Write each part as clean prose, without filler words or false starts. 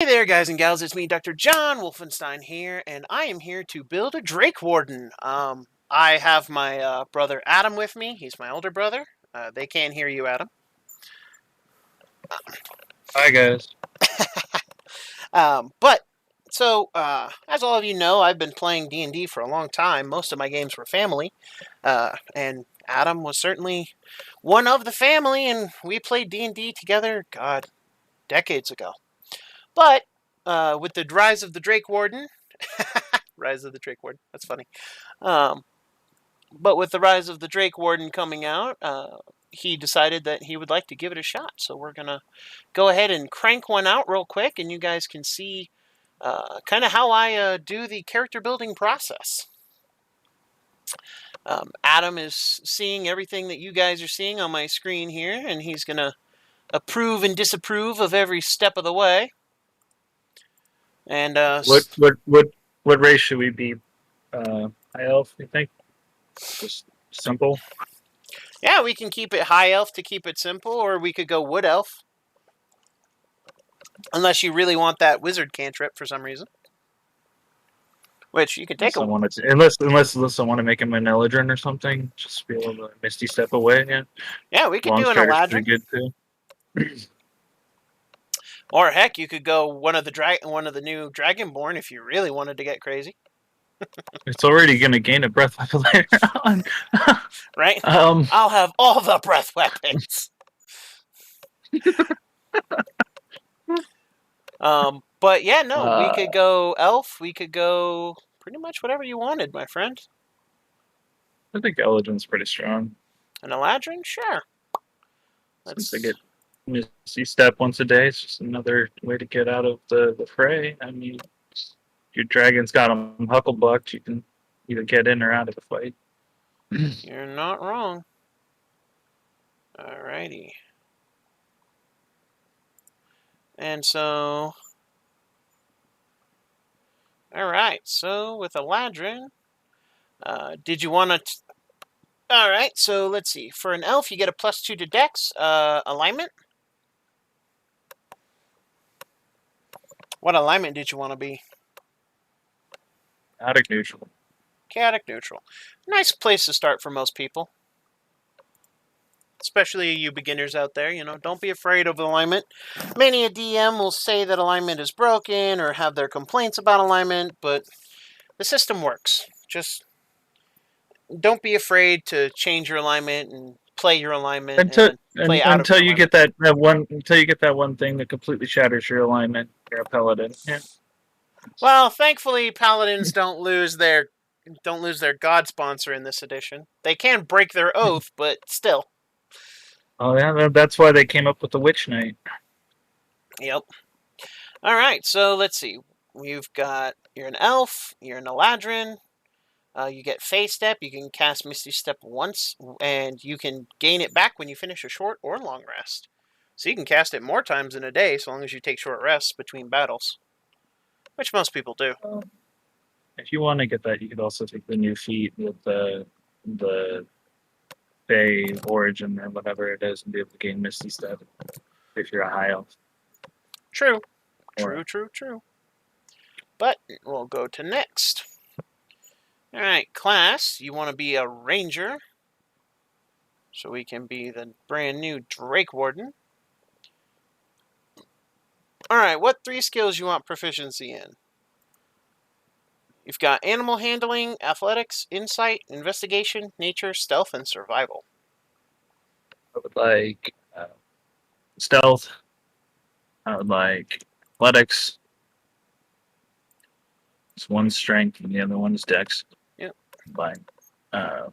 Hey there, guys and gals. It's me, Dr.JWolfenstein here, and I am here to build a Drakewarden. I have my brother Adam with me. He's my older brother. They can't hear you, Adam. Hi guys. As all of you know, I've been playing D&D for a long time. Most of my games were family, and Adam was certainly one of the family, and we played D&D together, God, decades ago. But with the rise of the Drakewarden, Rise of the Drakewarden, that's funny. But with the rise of the Drakewarden coming out, he decided that he would like to give it a shot. So we're going to go ahead and crank one out real quick, and you guys can see kind of how I do the character building process. Adam is seeing everything that you guys are seeing on my screen here, and he's going to approve and disapprove of every step of the way. And What race should we be? High elf, you think? Just simple. yeah, we can keep it high elf to keep it simple, or we could go wood elf. Unless you really want that wizard cantrip for some reason. Which you could take Unless I want to make him an Eladrin or something, just be able to Misty Step away. Yeah. Yeah, we could Long do an strider's Eladrin. pretty good too. Or heck, you could go one of the new Dragonborn if you really wanted to get crazy. It's already going to gain a breath weapon later on. Right? I'll have all the breath weapons. But yeah, no, we could go elf. We could go pretty much whatever you wanted, my friend. I think Eladrin's pretty strong. An Eladrin? Sure. Since they get Misty Step once a day, it's just another way to get out of the fray. I mean, your dragon's got them hucklebucked. You can either get in or out of the fight. You're not wrong. Alrighty. And so... Alright, so with Eladrin, did you want to... Alright, so let's see. For an elf, you get a +2 to Dex. Alignment? What alignment did you want to be? Chaotic neutral. Chaotic neutral. Nice place to start for most people. Especially you beginners out there, you know, don't be afraid of alignment. Many a DM will say that alignment is broken or have their complaints about alignment, but the system works. Just don't be afraid to change your alignment and play your alignment until you get that one thing that completely shatters your alignment. You're a paladin. Yeah. Well, thankfully, paladins don't lose their god sponsor in this edition. They can break their oath, but still. Oh yeah, that's why they came up with the Witch Knight. Yep. All right, so let's see. You're an elf. You're an Eladrin. You get Phase Step. You can cast Misty Step once, and you can gain it back when you finish a short or long rest. So you can cast it more times in a day, so long as you take short rests between battles, which most people do. If you want to get that, you could also take the new feat with the Fey origin or whatever it is, and be able to gain Misty Step if you're a high elf. True. True. But we'll go to next. Alright, class, you want to be a ranger. So we can be the brand new Drakewarden. Alright, what 3 skills you want proficiency in? You've got animal handling, athletics, insight, investigation, nature, stealth, and survival. I would like stealth. I would like athletics. It's one strength and the other one is dex. Yep. But I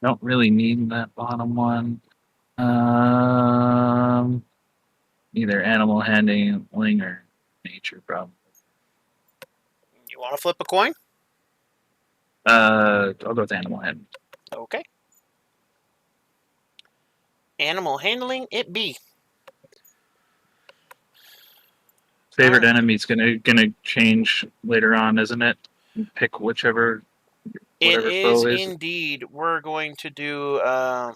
don't really need that bottom one. Either animal handling or nature, probably. You want to flip a coin? I'll go with animal handling. Okay. Animal handling, it be. Favorite enemy's gonna change later on, isn't it? Pick whatever. It is indeed. We're going to do the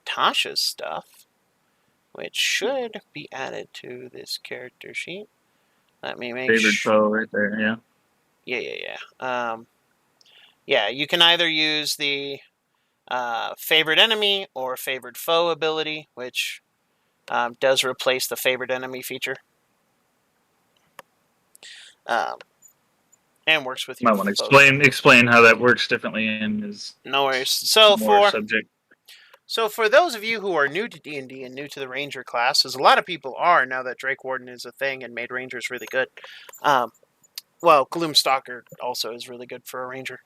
Tasha's stuff. which should be added to this character sheet. Let me make Favored foe right there, yeah. Yeah, you can either use the favored enemy or favored foe ability, which does replace the favored enemy feature. And works with your Might want to explain how that works differently in his no worries. So subject. So for those of you who are new to D&D and new to the Ranger class, as a lot of people are now that Drakewarden is a thing and made Rangers really good. Well, Gloomstalker also is really good for a Ranger.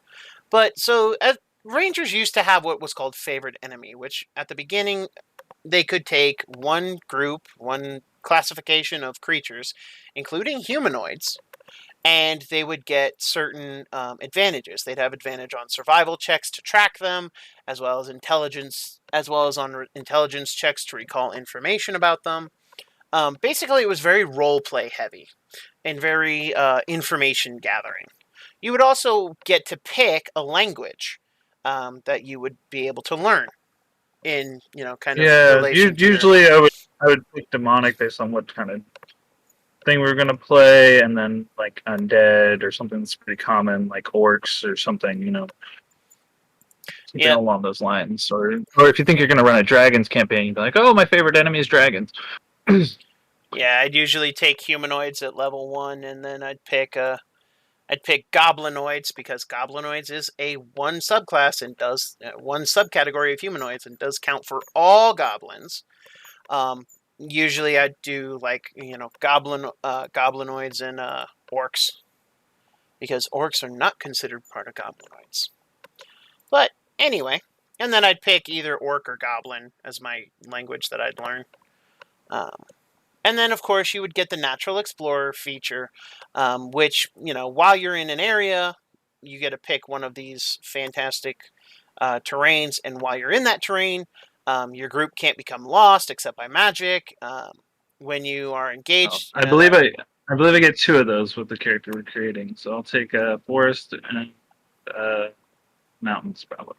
But so Rangers used to have what was called favored enemy, which at the beginning they could take one group, one classification of creatures, including humanoids, and they would get certain advantages. They'd have advantage on survival checks to track them, as well as on intelligence checks to recall information about them. Basically, it was very role play heavy and very information gathering. You would also get to pick a language that you would be able to learn in kind of relation to usually I would pick demonic based on what kind of thing we were gonna play, and then like undead or something that's pretty common, like orcs or something, something along those lines. Or if you think you're gonna run a dragons campaign, you'd be like, oh, my favorite enemy is dragons. Yeah, I'd usually take humanoids at level 1, and then I'd pick goblinoids, because goblinoids is a one subclass and does one subcategory of humanoids and does count for all goblins. Usually I'd do goblinoids and orcs, because orcs are not considered part of goblinoids. But anyway, and then I'd pick either orc or goblin as my language that I'd learn. And then, of course, you would get the Natural Explorer feature, which, while you're in an area, you get to pick one of these fantastic terrains. And while you're in that terrain, your group can't become lost except by magic. When you are engaged... I believe I get 2 of those with the character we're creating. So I'll take forest and mountains, probably.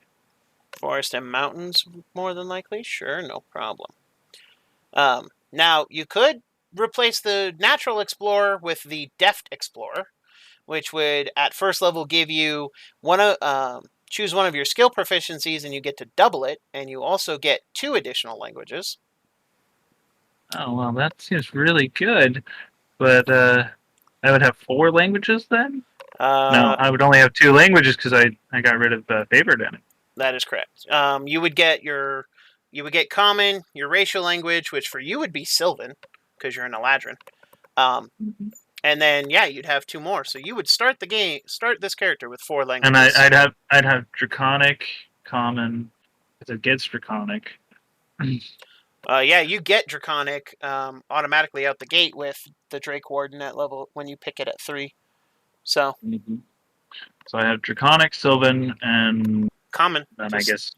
Forest and mountains, more than likely? Sure, no problem. Now, you could replace the Natural Explorer with the Deft Explorer, which would, at first level, give you choose one of your skill proficiencies, and you get to double it, and you also get 2 additional languages. Oh, well, that seems really good. But I would have 4 languages then? No, I would only have 2 languages because I got rid of favored enemy. That is correct. You would get common, your racial language, which for you would be Sylvan, because you're an Eladrin. And then you'd have 2 more. So you would start this character with 4 languages. And I'd have Draconic, Common, if it gets Draconic. You get Draconic automatically out the gate with the Drakewarden at level when you pick it at 3. So. So I have Draconic, Sylvan, and Common. Then I guess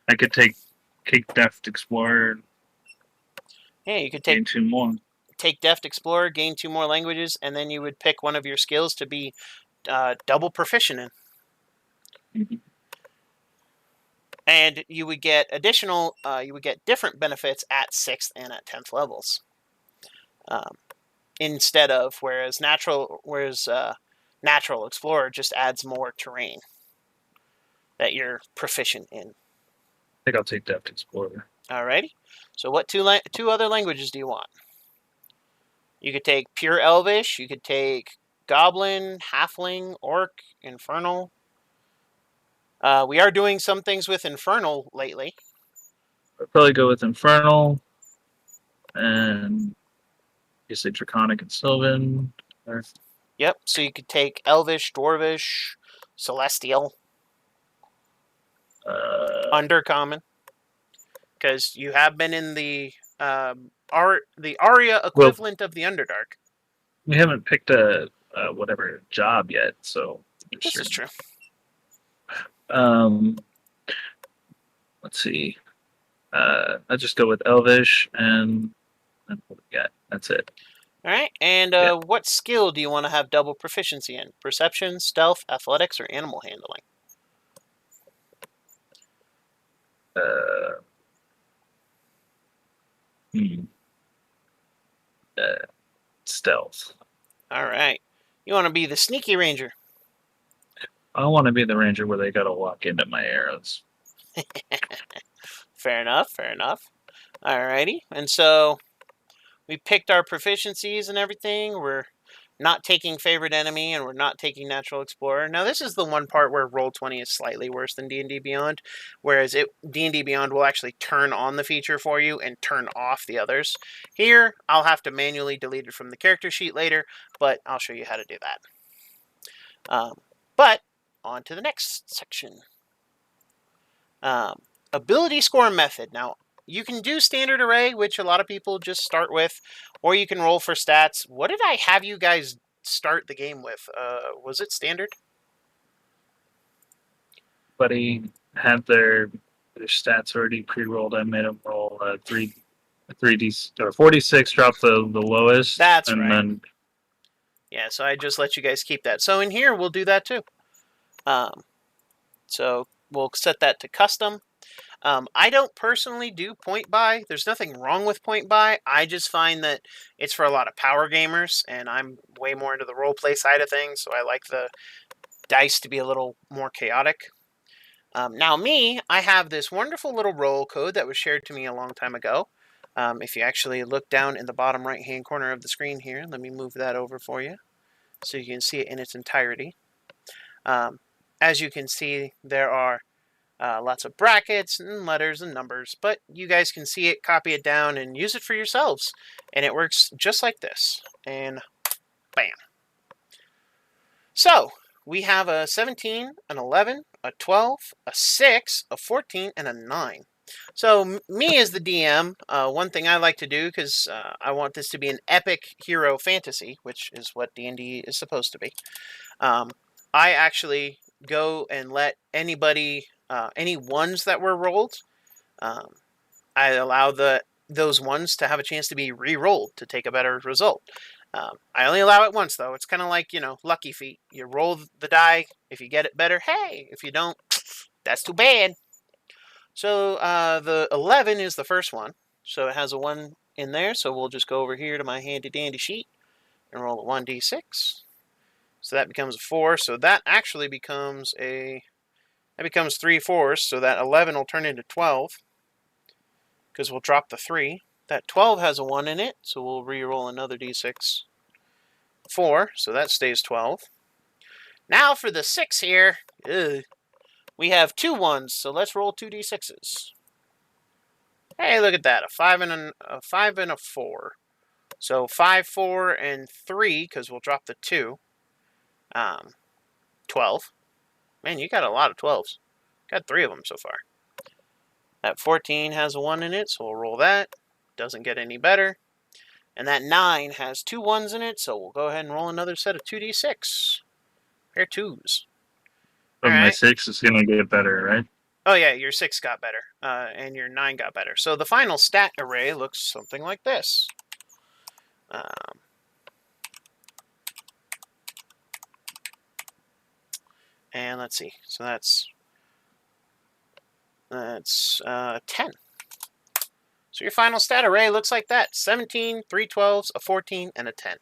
I could take Deft Explorer. Yeah, you could take 2 more. Take Deft Explorer, gain 2 more languages, and then you would pick one of your skills to be double proficient in. And you would get different benefits at 6th and at 10th levels. Whereas Natural Explorer just adds more terrain that you're proficient in. I think I'll take Deft Explorer. Alrighty. So what 2 other languages do you want? You could take Pure Elvish, you could take Goblin, Halfling, Orc, Infernal. We are doing some things with Infernal lately. I'll probably go with Infernal, and you say Draconic and Sylvan. Yep, so you could take Elvish, Dwarvish, Celestial, Undercommon, because you have been in the Aria equivalent of the Underdark. We haven't picked a whatever job yet, so this is true. Let's see. I'll just go with Elvish, and what we got. That's it. All right, and what skill do you want to have double proficiency in? Perception, stealth, athletics, or animal handling? Hmm. Uh, Stealth. All right. You want to be the sneaky ranger. I want to be the ranger where they gotta walk into my arrows. Fair enough, fair enough. Alrighty. And so we picked our proficiencies and everything. We're not taking favorite enemy, and we're not taking natural explorer. Now this is the one part where Roll20 is slightly worse than D&D Beyond, whereas D&D Beyond will actually turn on the feature for you and turn off the others. Here, I'll have to manually delete it from the character sheet later, but I'll show you how to do that. But on to the next section. Ability score method. Now, you can do standard array, which a lot of people just start with, or you can roll for stats. What did I have you guys start the game with? Was it standard? Buddy had their stats already pre-rolled. I made them roll three d or 46, drop the lowest, That's and right. then Yeah, so I just let you guys keep that. So in here, we'll do that too. So we'll set that to custom. I don't personally do point buy. There's nothing wrong with point buy. I just find that it's for a lot of power gamers, and I'm way more into the role play side of things, so I like the dice to be a little more chaotic. Now me, I have this wonderful little roll code that was shared to me a long time ago. If you actually look down in the bottom right hand corner of the screen here, let me move that over for you so you can see it in its entirety. As you can see, there are lots of brackets and letters and numbers, but you guys can see it, copy it down, and use it for yourselves. And it works just like this. And bam. So we have a 17, an 11, a 12, a 6, a 14, and a 9. So me as the DM, one thing I like to do, because I want this to be an epic hero fantasy, which is what D&D is supposed to be, I actually go and let anybody, any ones that were rolled, I allow those ones to have a chance to be re-rolled to take a better result. I only allow it once, though. It's kind of like, Lucky Feet. You roll the die. If you get it better, hey. If you don't, that's too bad. So the 11 is the first one. So it has a 1 in there. So we'll just go over here to my handy-dandy sheet and roll a 1d6. So that becomes a 4. So that actually becomes that becomes 3 4s. So that 11 will turn into 12 because we'll drop the 3. That 12 has a 1 in it, so we'll re-roll another d6. 4, so that stays 12. Now for the 6 here, we have 2 1s, so let's roll 2d6s. Hey, look at that, a 5 and a 4. So 5, 4, and 3, because we'll drop the 2. 12. Man, you got a lot of 12s. Got 3 of them so far. That 14 has a 1 in it, so we'll roll that. Doesn't get any better. And that 9 has 2 1s in it, so we'll go ahead and roll another set of 2d6. Pair 2s. but All my right. 6 is gonna get better, right? Oh, yeah, your 6 got better, and your 9 got better. So the final stat array looks something like this. And let's see. So that's 10. So your final stat array looks like that. 17, 3 12s, a 14, and a 10.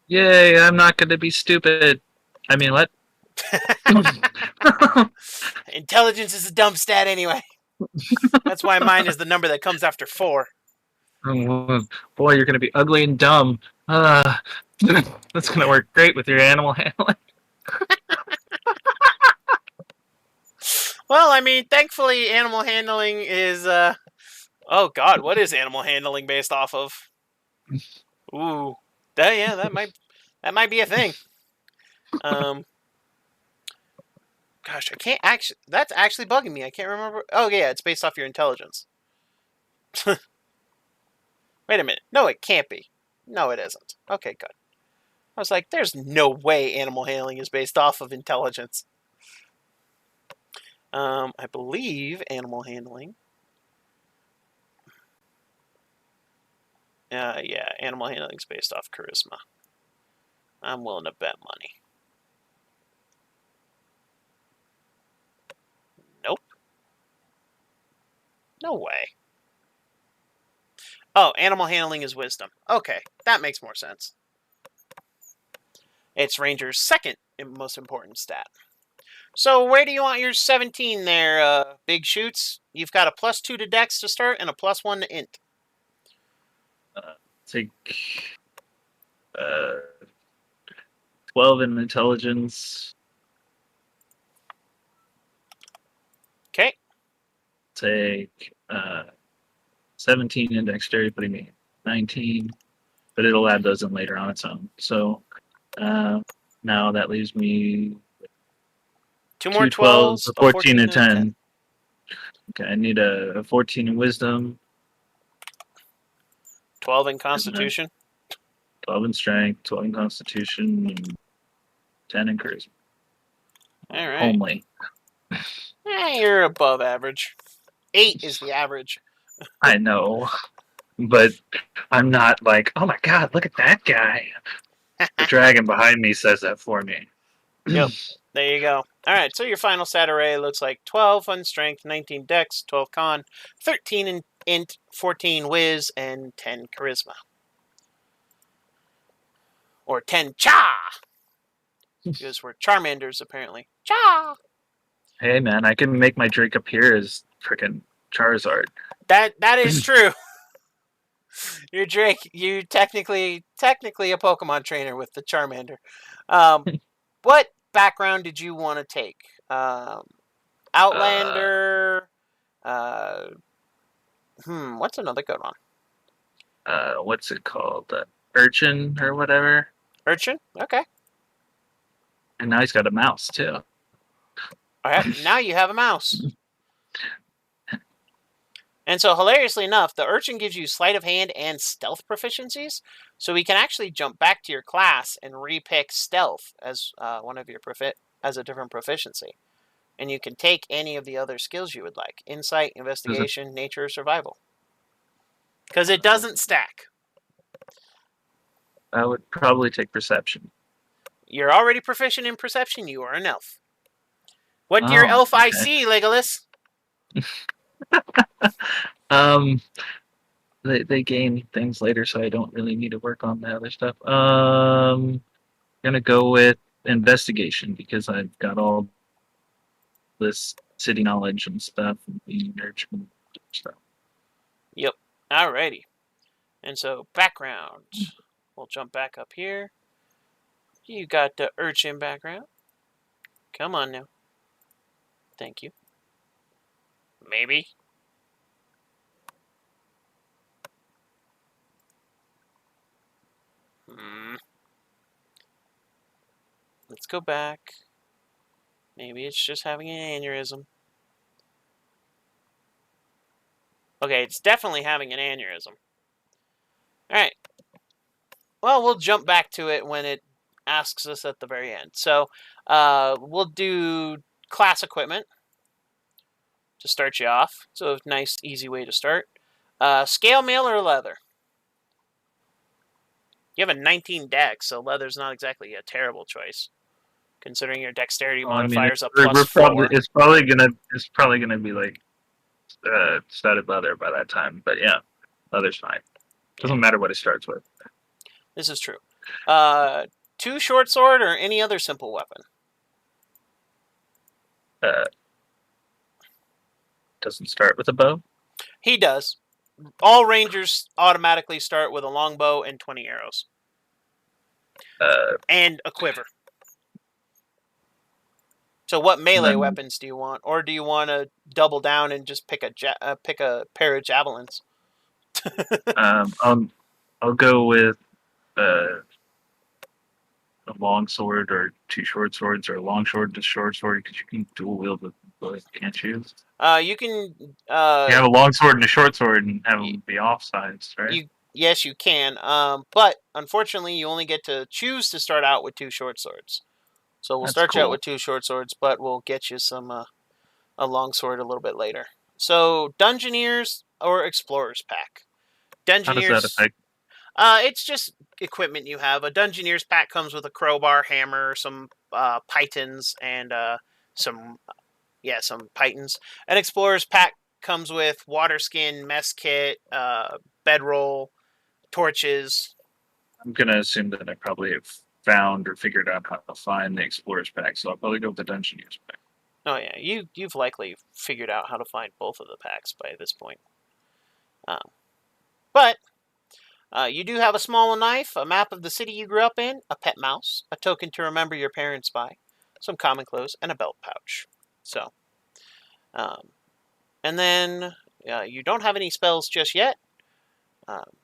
Yay! I'm not gonna be stupid. I mean, what? Intelligence is a dumb stat anyway. That's why mine is the number that comes after 4. Oh, boy, you're gonna be ugly and dumb. That's gonna work great with your animal handling. Well, I mean, thankfully, animal handling is. Oh God, what is animal handling based off of? Ooh, that might be a thing. Um, gosh, I can't actually. That's actually bugging me. I can't remember. Oh yeah, it's based off your intelligence. Wait a minute. No, it can't be. No, it isn't. Okay, good. I was like, there's no way animal handling is based off of intelligence. I believe animal handling. Yeah, animal handling is based off charisma. I'm willing to bet money. Nope. No way. Oh, animal handling is wisdom. Okay, that makes more sense. It's Ranger's second most important stat. So where do you want your 17 there, Big Shoots? You've got a +2 to Dex to start and a +1 to Int. Take 12 in intelligence. Okay. Take 17 in dexterity, putting me 19. But it'll add those in later on its own. So now that leaves me Two more 12s, 12s, a a 14 and and a 10. 10. Okay, I need a 14 in wisdom. 12 in Constitution. 12 in strength, 12 in constitution, and 10 in charisma. All right. Only. You're above average. 8 is the average. I know. But I'm not like, oh my god, look at that guy. The dragon behind me says that for me. Yep. There you go. All right, so your final stat array looks like 12 on strength, 19 dex, 12 con, 13 in int, 14 whiz, and 10 charisma. Or 10 cha! Because we're Charmanders, apparently. Cha! Hey man, I can make my Drake appear as freaking Charizard. That is true. You're Drake. You technically a Pokemon trainer with the Charmander. What background did you want to take? Outlander. What's another good one? What's it called? Urchin or whatever. Urchin. Okay. And now he's got a mouse too. All right. Now you have a mouse. And so, hilariously enough, the Urchin gives you sleight of hand and stealth proficiencies, so we can actually jump back to your class and repick stealth as one of your as a different proficiency, and you can take any of the other skills you would like: insight, investigation, nature, or survival, because it doesn't stack. I would probably take perception. You're already proficient in perception. You are an elf. What do your elf eye see, Legolas? They gain things later, so I don't really need to work on the other stuff. Gonna go with investigation because I've got all this city knowledge and stuff and being nurtured and stuff. Yep. Alrighty. And so background. We'll jump back up here. You got the Urchin background. Come on now. Thank you. Maybe. Let's go back. Maybe it's just having an aneurysm. Okay, it's definitely having an aneurysm. Alright. Well, we'll jump back to it when it asks us at the very end. So, we'll do class equipment to start you off. So, a nice, easy way to start. Scale mail or leather? You have a 19 dex, so leather's not exactly a terrible choice, considering your dexterity modifiers up +4. It's probably gonna be like studded leather by that time. But yeah, leather's fine. Doesn't matter what it starts with. This is true. 2 short sword or any other simple weapon? Doesn't start with a bow? He does. All rangers automatically start with a longbow and 20 arrows. And a quiver. So what melee weapons do you want? Or do you want to double down and just pick a pair of javelins? I'll go with a long sword or 2 short swords, or a long sword to short sword, because you can dual wield with both, can't you? You can. You have a long sword and a short sword and have them be off sides, right? Yes, you can. But unfortunately, you only get to choose to start out with 2 short swords. So we'll start you out with 2 short swords, but we'll get you a long sword a little bit later. So Dungeoneers or Explorers pack. Dungeoneers. How does that affect? It's just equipment you have. A Dungeoneers pack comes with a crowbar, hammer, some pythons, and some pythons. An Explorers pack comes with water skin, mess kit, bedroll, torches. I'm gonna assume that I probably have found or figured out how to find the explorer's pack, so I'll probably go with the dungeon use pack. Oh yeah, you've likely figured out how to find both of the packs by this point. But you do have a small knife, a map of the city you grew up in, a pet mouse, a token to remember your parents by, some common clothes, and a belt pouch. So, and then you don't have any spells just yet.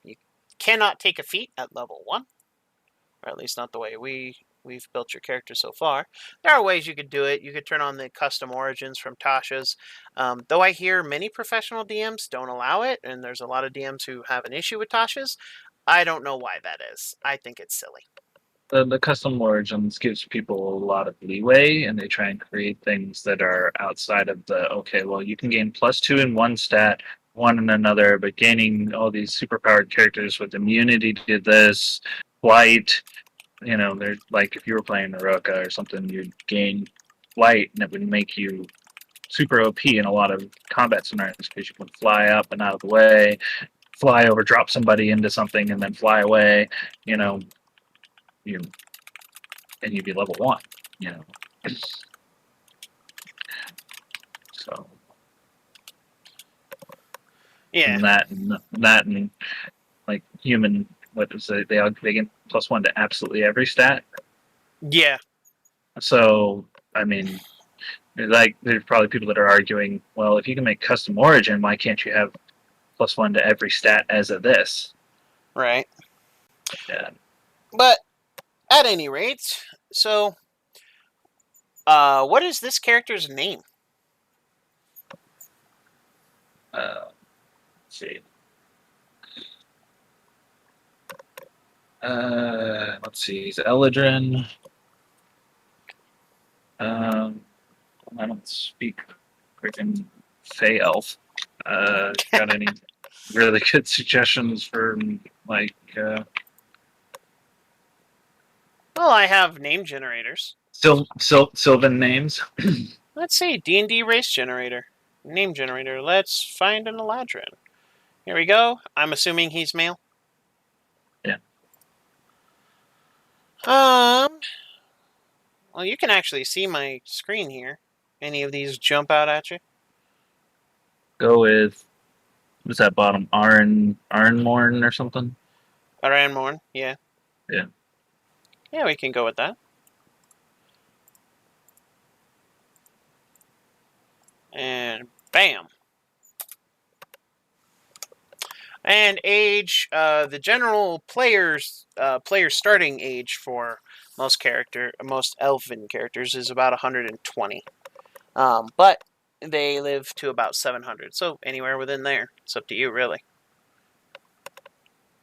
You cannot take a feat at level 1, or at least not the way we've built your character so far. There are ways you could do it. You could turn on the custom origins from Tasha's, though I hear many professional DMs don't allow it, and there's a lot of DMs who have an issue with Tasha's. I don't know why that is. I think it's silly. The custom origins gives people a lot of leeway, and they try and create things that are outside of the okay. Well, you can gain +2 in one stat, 1 in another, but gaining all these superpowered characters with immunity to this, flight. They're like if you were playing Naruka or something, you'd gain flight, and it would make you super OP in a lot of combat scenarios because you can fly up and out of the way, fly over, drop somebody into something, and then fly away. You and you'd be level 1. So Yeah, and that and like human. What is it? They get +1 to absolutely every stat. yeah, So I mean, there's probably people that are arguing, well, if you can make custom origin, why can't you have +1 to every stat as of this? right. Yeah. But at any rate, so what is this character's name? Let's see. Let's see. He's Eladrin. I don't speak freaking Fey Elf. Got any really good suggestions for like? Well, I have name generators. Sylvan names. Let's see, D&D race generator, name generator. Let's find an Eladrin. Here we go. I'm assuming he's male. Yeah. Well, you can actually see my screen here. Any of these jump out at you? Go with what's that bottom? Arnmorn or something? Aranmorn, yeah. Yeah. Yeah, we can go with that. And bam. And age, the general player's starting age for most elven characters is about 120. But they live to about 700. So anywhere within there. It's up to you, really.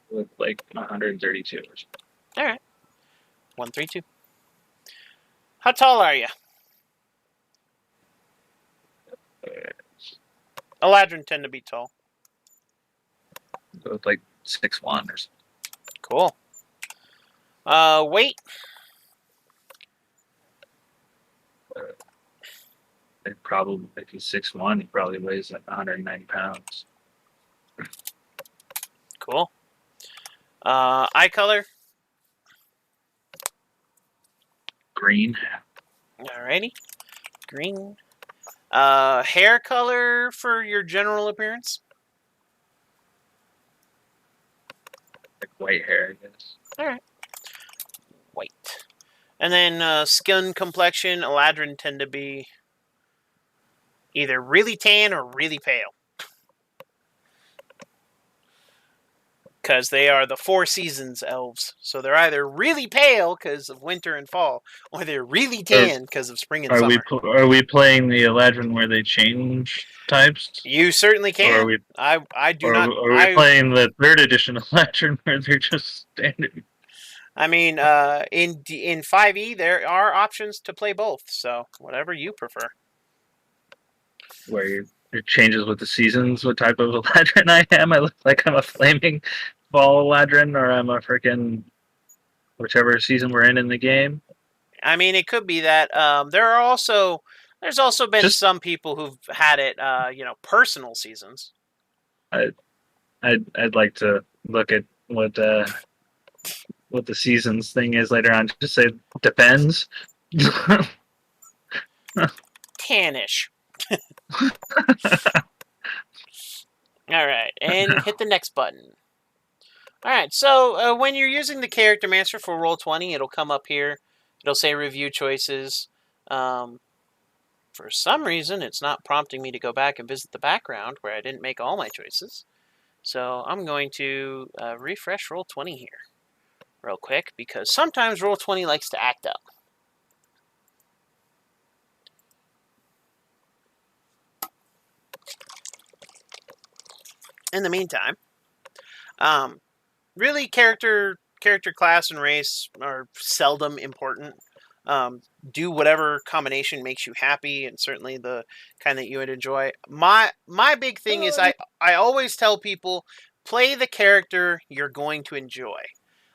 With like 132 or something. All right. 132. How tall are you? Eladrin tend to be tall. Go with like 6'1" or something. Cool. Weight? Probably if he's 6'1", he probably weighs like 190 pounds. Cool. Eye color? Green. Alrighty. Green. Hair color for your general appearance? Like white hair, I guess. Alright. White. And then skin complexion, Eladrin tend to be either really tan or really pale. Because they are the 4 seasons elves. So they're either really pale because of winter and fall, or they're really tan because of spring and summer. Are we playing the Eladrin where they change types? You certainly can. I do not. Are we playing the 3rd edition Eladrin where they're just standing? I mean, in 5e, there are options to play both. So whatever you prefer. Where it changes with the seasons, what type of Eladrin I am. I look like I'm a flaming fall Eladrin, or I'm a freaking whichever season we're in the game. I mean, it could be that. There are also There's also been Just some people who've had it, personal seasons. I I'd like to look at what the seasons thing is later on. Just say depends. Tannish. All right, and hit the next button. All right, so when you're using the character master for Roll20, it'll come up here. It'll say review choices. For some reason, it's not prompting me to go back and visit the background where I didn't make all my choices. So I'm going to refresh Roll20 here real quick because sometimes Roll20 likes to act up. In the meantime, really character class and race are seldom important. Do whatever combination makes you happy, and certainly the kind that you would enjoy. My big thing is I always tell people, play the character you're going to enjoy.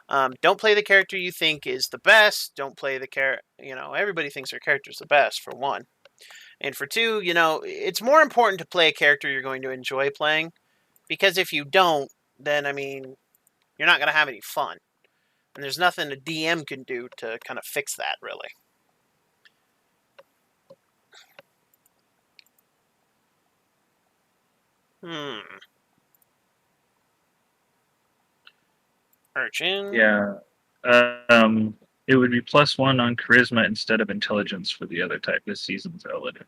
Don't play the character you think is the best. Don't play the character, everybody thinks their character's the best, for one. And for two, it's more important to play a character you're going to enjoy playing. Because if you don't, then, you're not going to have any fun. And there's nothing a DM can do to kind of fix that, really. Urchin. Yeah. It would be +1 on charisma instead of intelligence for the other type this season's Eladrin.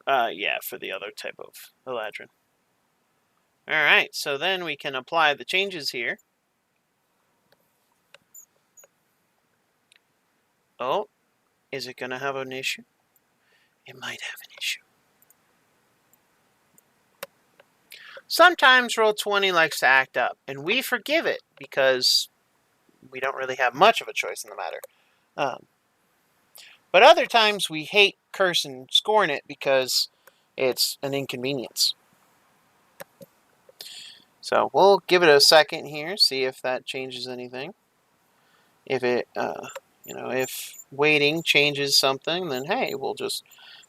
Yeah, for the other type of Eladrin. Alright, so then we can apply the changes here. Oh, is it going to have an issue? It might have an issue. Sometimes Roll20 likes to act up, and we forgive it because we don't really have much of a choice in the matter. But other times we hate, curse, and scorn it because it's an inconvenience. So we'll give it a second here, see if that changes anything. If it, if waiting changes something, then hey, we'll just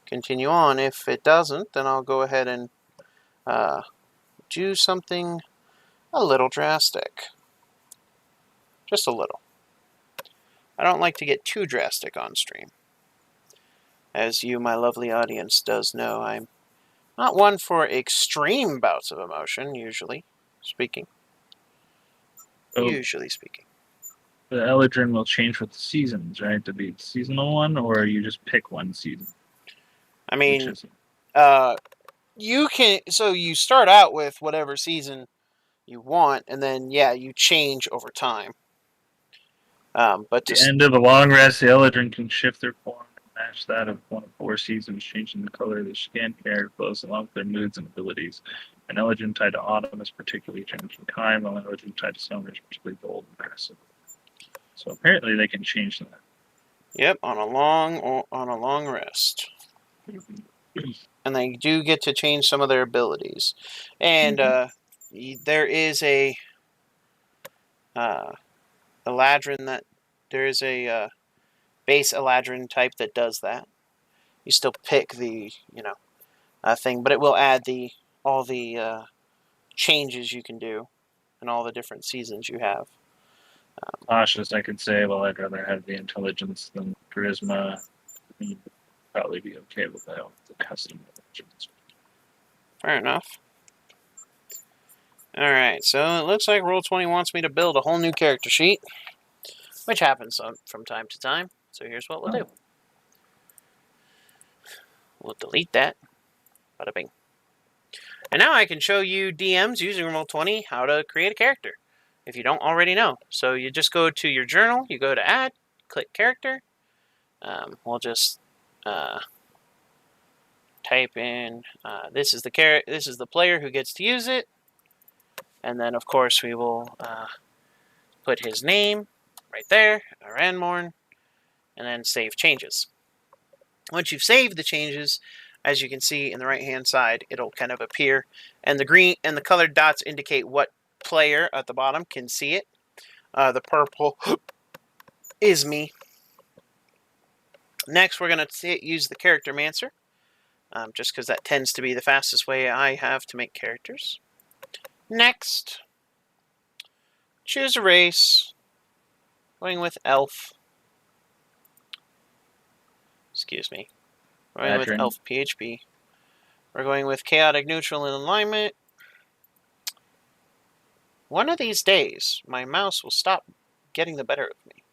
continue on. If it doesn't, then I'll go ahead and do something a little drastic. Just a little. I don't like to get too drastic on stream. As you, my lovely audience, does know, I'm not one for extreme bouts of emotion, usually speaking. Usually speaking. The Eladrin will change with the seasons, right? To be seasonal one, or you just pick one season? I mean, you can. So you start out with whatever season you want, and then you change over time. But at the end of the long rest, the Eladrin can shift their form and match that of one of 4 seasons, changing the color of their skin, hair, clothes, along with their moods and abilities. An Eladrin tied to autumn is particularly changed in kind, while an Eladrin tied to summer is particularly bold and aggressive. So apparently they can change that. Yep, on a long rest. And they do get to change some of their abilities. And there is a Eladrin that there is a base Eladrin type that does that. You still pick the thing, but it will add all the changes you can do and all the different seasons you have. Cautious, I could say, well, I'd rather have the intelligence than charisma. You'd probably be okay with that, the custom intelligence. Fair enough. Alright, so it looks like Roll20 wants me to build a whole new character sheet, which happens from time to time. So here's what we'll do. We'll delete that. Bada bing. And now I can show you DMs using Roll20 how to create a character, if you don't already know. So you just go to your journal, you go to add, click character. We'll just type in this is the player who gets to use it, and then of course we will put his name right there, Aranmorn, and then save changes. Once you've saved the changes, as you can see in the right hand side, it'll kind of appear, and the green and the colored dots indicate what player at the bottom can see it. The purple is me. Next, we're going to use the Character Mancer, just because that tends to be the fastest way I have to make characters. Next, choose a race. Going with Elf. Excuse me. Going with Elf PHP. We're going with Chaotic Neutral in Alignment. One of these days, my mouse will stop getting the better of me.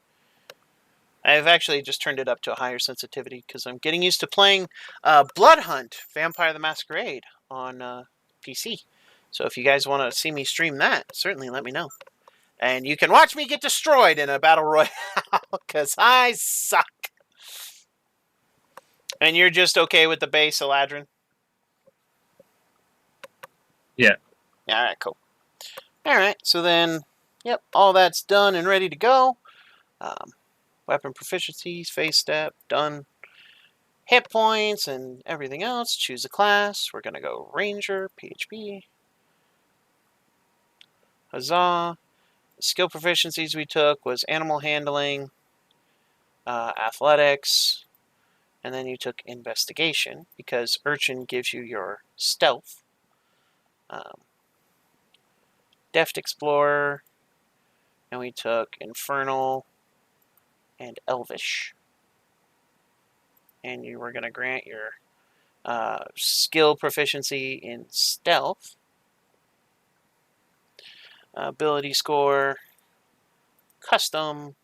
I've actually just turned it up to a higher sensitivity because I'm getting used to playing Blood Hunt, Vampire the Masquerade on PC. So if you guys want to see me stream that, certainly let me know. And you can watch me get destroyed in a Battle Royale because I suck. And you're just okay with the base, Eladrin? Yeah. Alright, cool. Alright, so then, yep, all that's done and ready to go. Weapon proficiencies, face step, done. Hit points and everything else. Choose a class. We're going to go Ranger, PHP. Huzzah. Skill proficiencies we took was Animal Handling, Athletics, and then you took Investigation because Urchin gives you your Stealth. Deft Explorer, and we took Infernal and Elvish. And you were going to grant your skill proficiency in Stealth. Ability score, custom.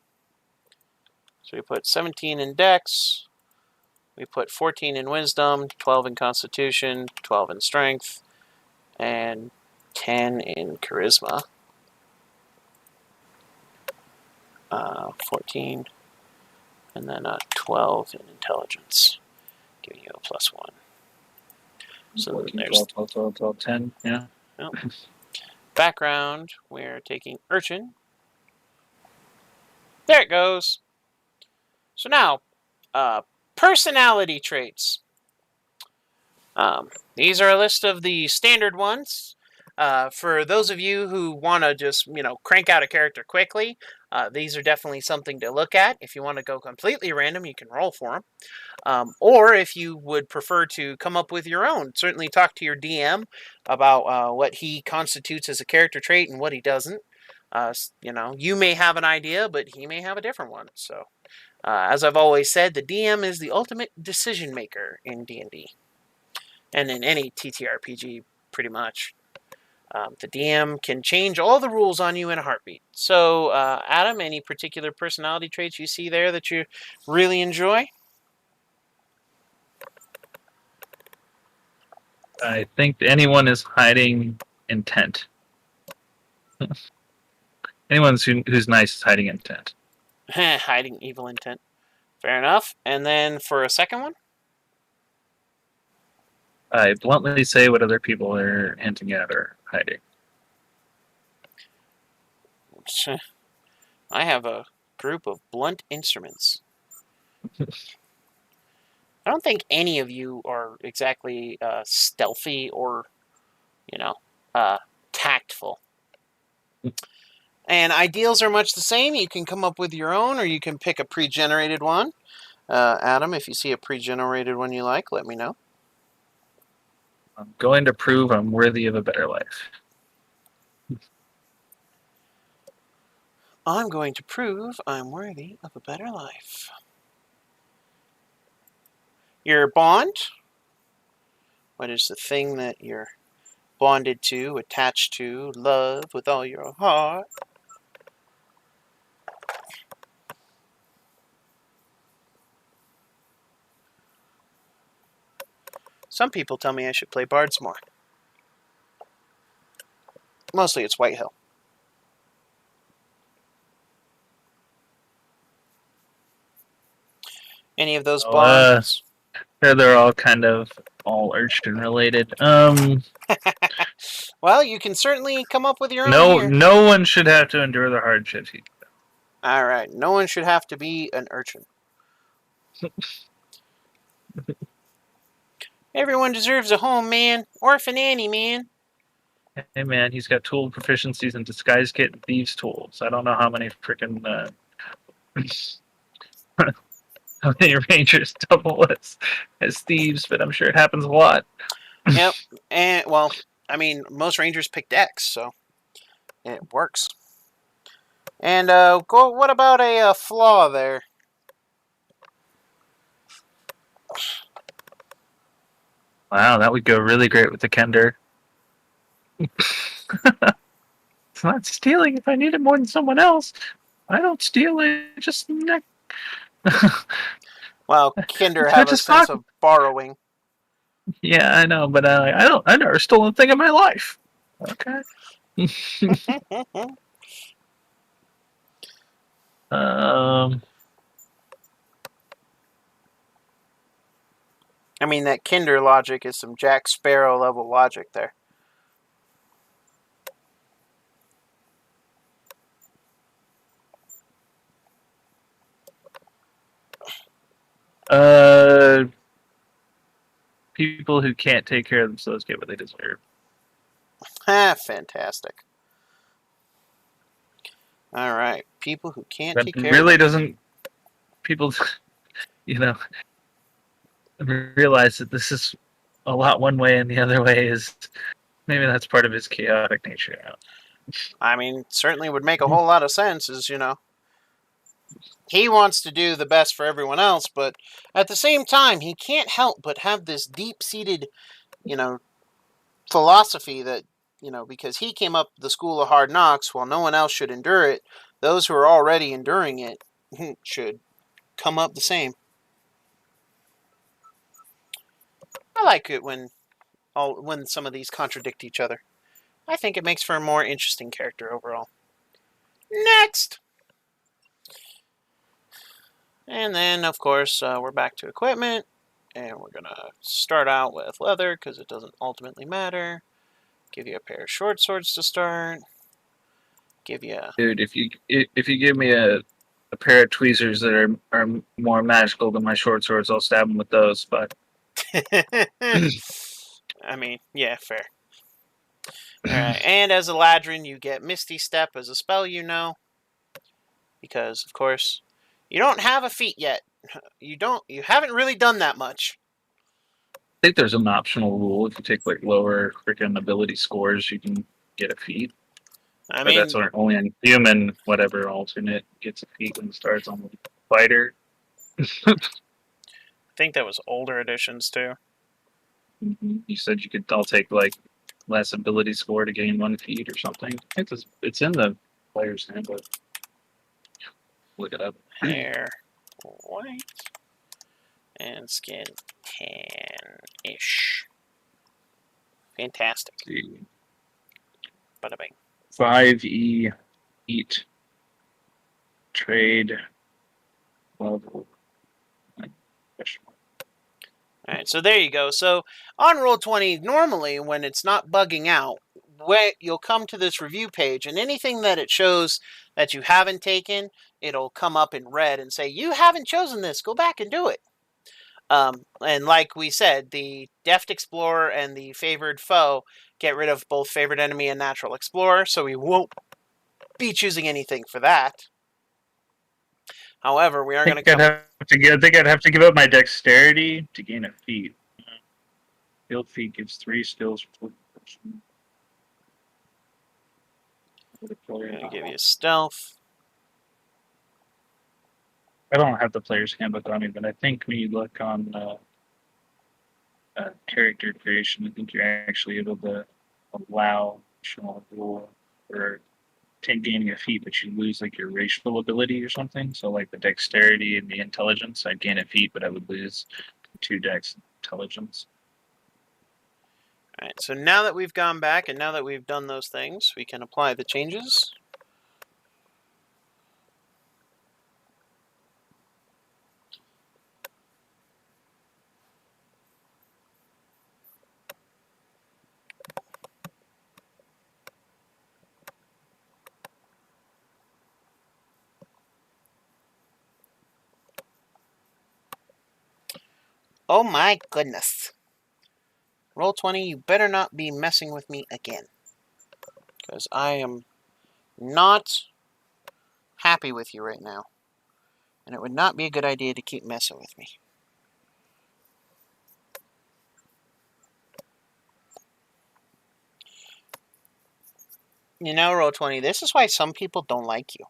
So we put 17 in Dex, we put 14 in Wisdom, 12 in Constitution, 12 in Strength, and 10 in Charisma. 14, and then 12 in Intelligence, giving you a +1. So 14, there's 12, 10, yeah. Oh. Background, we're taking Urchin. There it goes. So now, personality traits. These are a list of the standard ones. For those of you who want to just, crank out a character quickly, these are definitely something to look at. If you want to go completely random, you can roll for them. Or if you would prefer to come up with your own, certainly talk to your DM about what he constitutes as a character trait and what he doesn't. You may have an idea, but he may have a different one. So, as I've always said, the DM is the ultimate decision maker in D&D. And in any TTRPG, pretty much. The DM can change all the rules on you in a heartbeat. So, Adam, any particular personality traits you see there that you really enjoy? I think anyone is hiding intent. Anyone who's nice is hiding intent. Hiding evil intent. Fair enough. And then for a second one? I bluntly say what other people are hinting at or hiding. I have a group of blunt instruments. I don't think any of you are exactly stealthy or, tactful. And ideals are much the same. You can come up with your own, or you can pick a pre-generated one. Adam, if you see a pre-generated one you like, let me know. I'm going to prove I'm worthy of a better life. I'm going to prove I'm worthy of a better life. Your bond? What is the thing that you're bonded to, attached to, love with all your heart? Some people tell me I should play bards more. Mostly it's Whitehill. Any of those bonds? They're all kind of all urchin related. Well, you can certainly come up with your own here. No one should have to endure the hardships. All right, no one should have to be an urchin. Everyone deserves a home, man. Orphan Annie, man. Hey, man, he's got tool proficiencies in disguise kit and thieves' tools. I don't know how many freaking... how many Rangers double as thieves, but I'm sure it happens a lot. Yep. And, well, I mean, most Rangers picked X, so it works. And what about a flaw there? Wow, that would go really great with the Kender. It's not stealing if I need it more than someone else. I don't steal it, just Well, Kinder I have a just sense talk. of borrowing. Yeah, I know, but I never stole a thing in my life. Okay. um, I mean, that Kinder logic is some Jack Sparrow level logic there. uh, people who can't take care of themselves get what they deserve. Fantastic. All right. People who can't That take care of really them. doesn't. People, you know, realize that this is a lot one way, and the other way is maybe that's part of his chaotic nature. I mean, certainly would make a whole lot of sense, he wants to do the best for everyone else, but at the same time, he can't help but have this deep-seated, you know, philosophy that, because he came up the school of hard knocks, while no one else should endure it, those who are already enduring it should come up the same. I like it when some of these contradict each other. I think it makes for a more interesting character overall. Next! And then, of course, we're back to equipment. And we're going to start out with leather, because it doesn't ultimately matter. Give you a pair of short swords to start. Give you... Dude, if you give me a pair of tweezers that are more magical than my short swords, I'll stab them with those. But I mean, yeah, fair. Alright, and as a Ladrin, you get Misty Step as a spell because, of course, you don't have a feat yet. You haven't really done that much. I think there's an optional rule. If you take like lower freaking ability scores, you can get a feat. I But that's mean, only on human, whatever alternate gets a feat when it starts on the fighter. I think that was older editions, too. You said you could. I'll take like less ability score to gain one feat or something. I think it's in the player's handbook. Look it up. Hair white and skin tan-ish. Fantastic. Bada bing. 5E eat trade level. Alright, so there you go. So on Roll20, normally when it's not bugging out, you'll come to this review page, and anything that it shows that you haven't taken, it'll come up in red and say, you haven't chosen this, go back and do it. And like we said, the Deft Explorer and the Favored Foe get rid of both Favored Enemy and Natural Explorer, so we won't be choosing anything for that. However, we are going to come... I think I'd have to give up my dexterity to gain a feat. Field feat gives 3 skills for person. I'm going to give you stealth. I don't have the player's handbook on me, but I think when you look on character creation, I think you're actually able to allow additional rule for gaining a feat, but you lose like your racial ability or something. So like the dexterity and the intelligence, I'd gain a feat, but I would lose 2 dex intelligence. Alright, so now that we've gone back and now that we've done those things, we can apply the changes. Oh my goodness. Roll20, you better not be messing with me again. Because I am not happy with you right now. And it would not be a good idea to keep messing with me. You know, Roll20, this is why some people don't like you.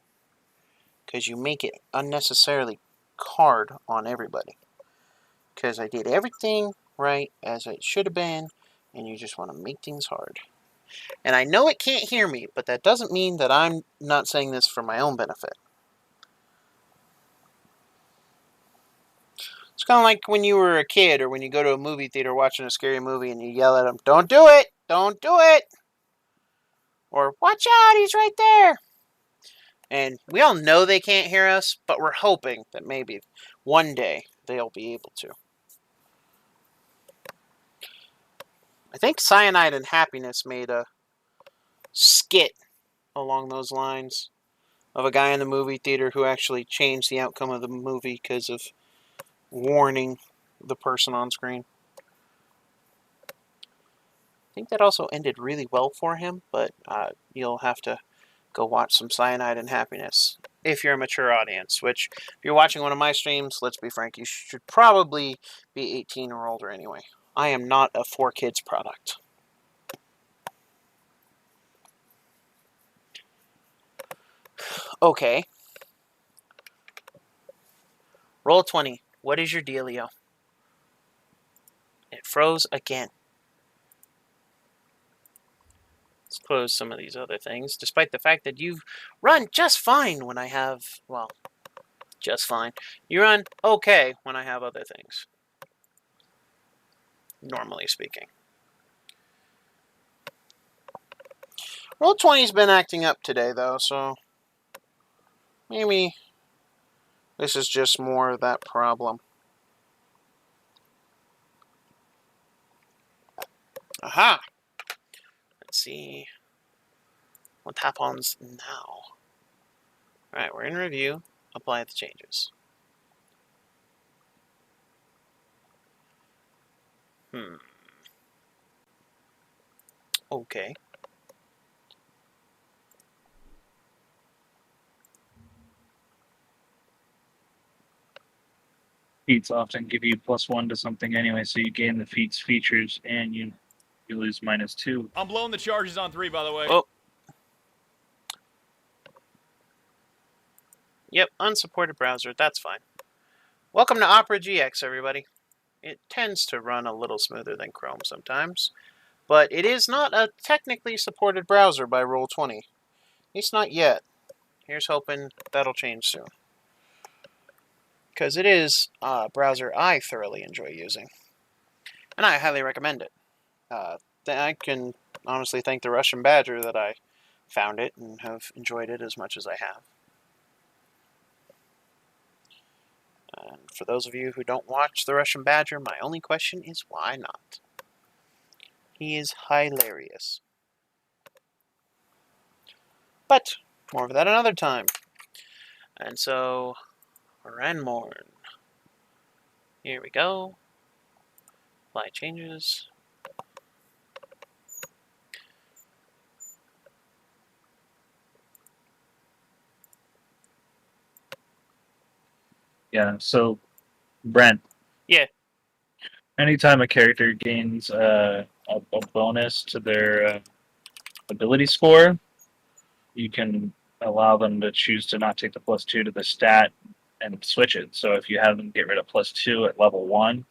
Because you make it unnecessarily hard on everybody. Because I did everything right as it should have been, and you just want to make things hard. And I know it can't hear me, but that doesn't mean that I'm not saying this for my own benefit. It's kind of like when you were a kid or when you go to a movie theater watching a scary movie and you yell at them, "Don't do it! Don't do it!" Or, "Watch out, he's right there!" And we all know they can't hear us, but we're hoping that maybe one day they'll be able to. I think Cyanide and Happiness made a skit along those lines of a guy in the movie theater who actually changed the outcome of the movie because of warning the person on screen. I think that also ended really well for him, but you'll have to go watch some Cyanide and Happiness if you're a mature audience, which if you're watching one of my streams, let's be frank, you should probably be 18 or older anyway. I am not a 4Kids product. Okay. Roll20. What is your dealio? It froze again. Let's close some of these other things, despite the fact that you've run just fine when I have, well, just fine. You run okay when I have other things. Normally speaking. Roll20's been acting up today, though, so maybe this is just more of that problem. Aha! Let's see what happens now. Alright, we're in review. Apply the changes. Okay. Feats often give you +1 to something anyway, so you gain the feats features and you lose -2. I'm blowing the charges on 3, by the way. Oh. Yep, unsupported browser. That's fine. Welcome to Opera GX, everybody. It tends to run a little smoother than Chrome sometimes, but it is not a technically supported browser by Roll20. At least not yet. Here's hoping that'll change soon. Because it is a browser I thoroughly enjoy using. And I highly recommend it. I can honestly thank the Russian Badger that I found it and have enjoyed it as much as I have. And for those of you who don't watch the Russian Badger, my only question is why not? He is hilarious. But more of that another time. And so, Ranmorn. Here we go. Apply changes. Yeah, so Brent. Yeah. Anytime a character gains a bonus to their ability score, you can allow them to choose to not take the +2 to the stat and switch it. So if you have them get rid of +2 at level 1,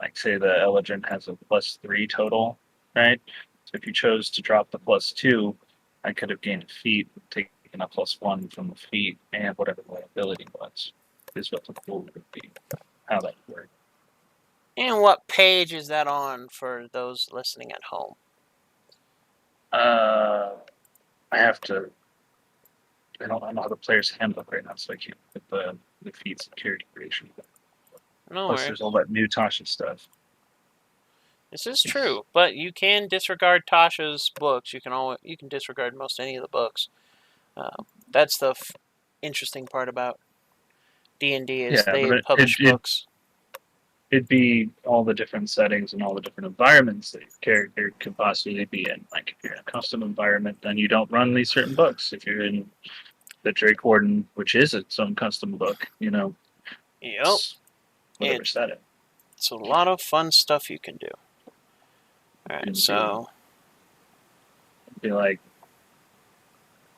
like say the Elegant has a +3 total, right? So if you chose to drop the +2, I could have gained a feat, taken a +1 from the feat, and whatever my ability was. Is what the pool would be. How that would work. And what page is that on for those listening at home? I have to. I don't know the player's handbook right now, so I can't put the feats and character creation. No Plus, worries. there's all that new Tasha stuff. This is true, but you can disregard Tasha's books. You can disregard most any of the books. That's the interesting part about D&D is they publish books. It'd be all the different settings and all the different environments that your character could possibly be in. Like if you're in a custom environment, then you don't run these certain books. If you're in the Drakewarden, which is its own custom book, you know, Yep. Whatever And setting. it's a lot of fun stuff you can do. All right, so it'd be like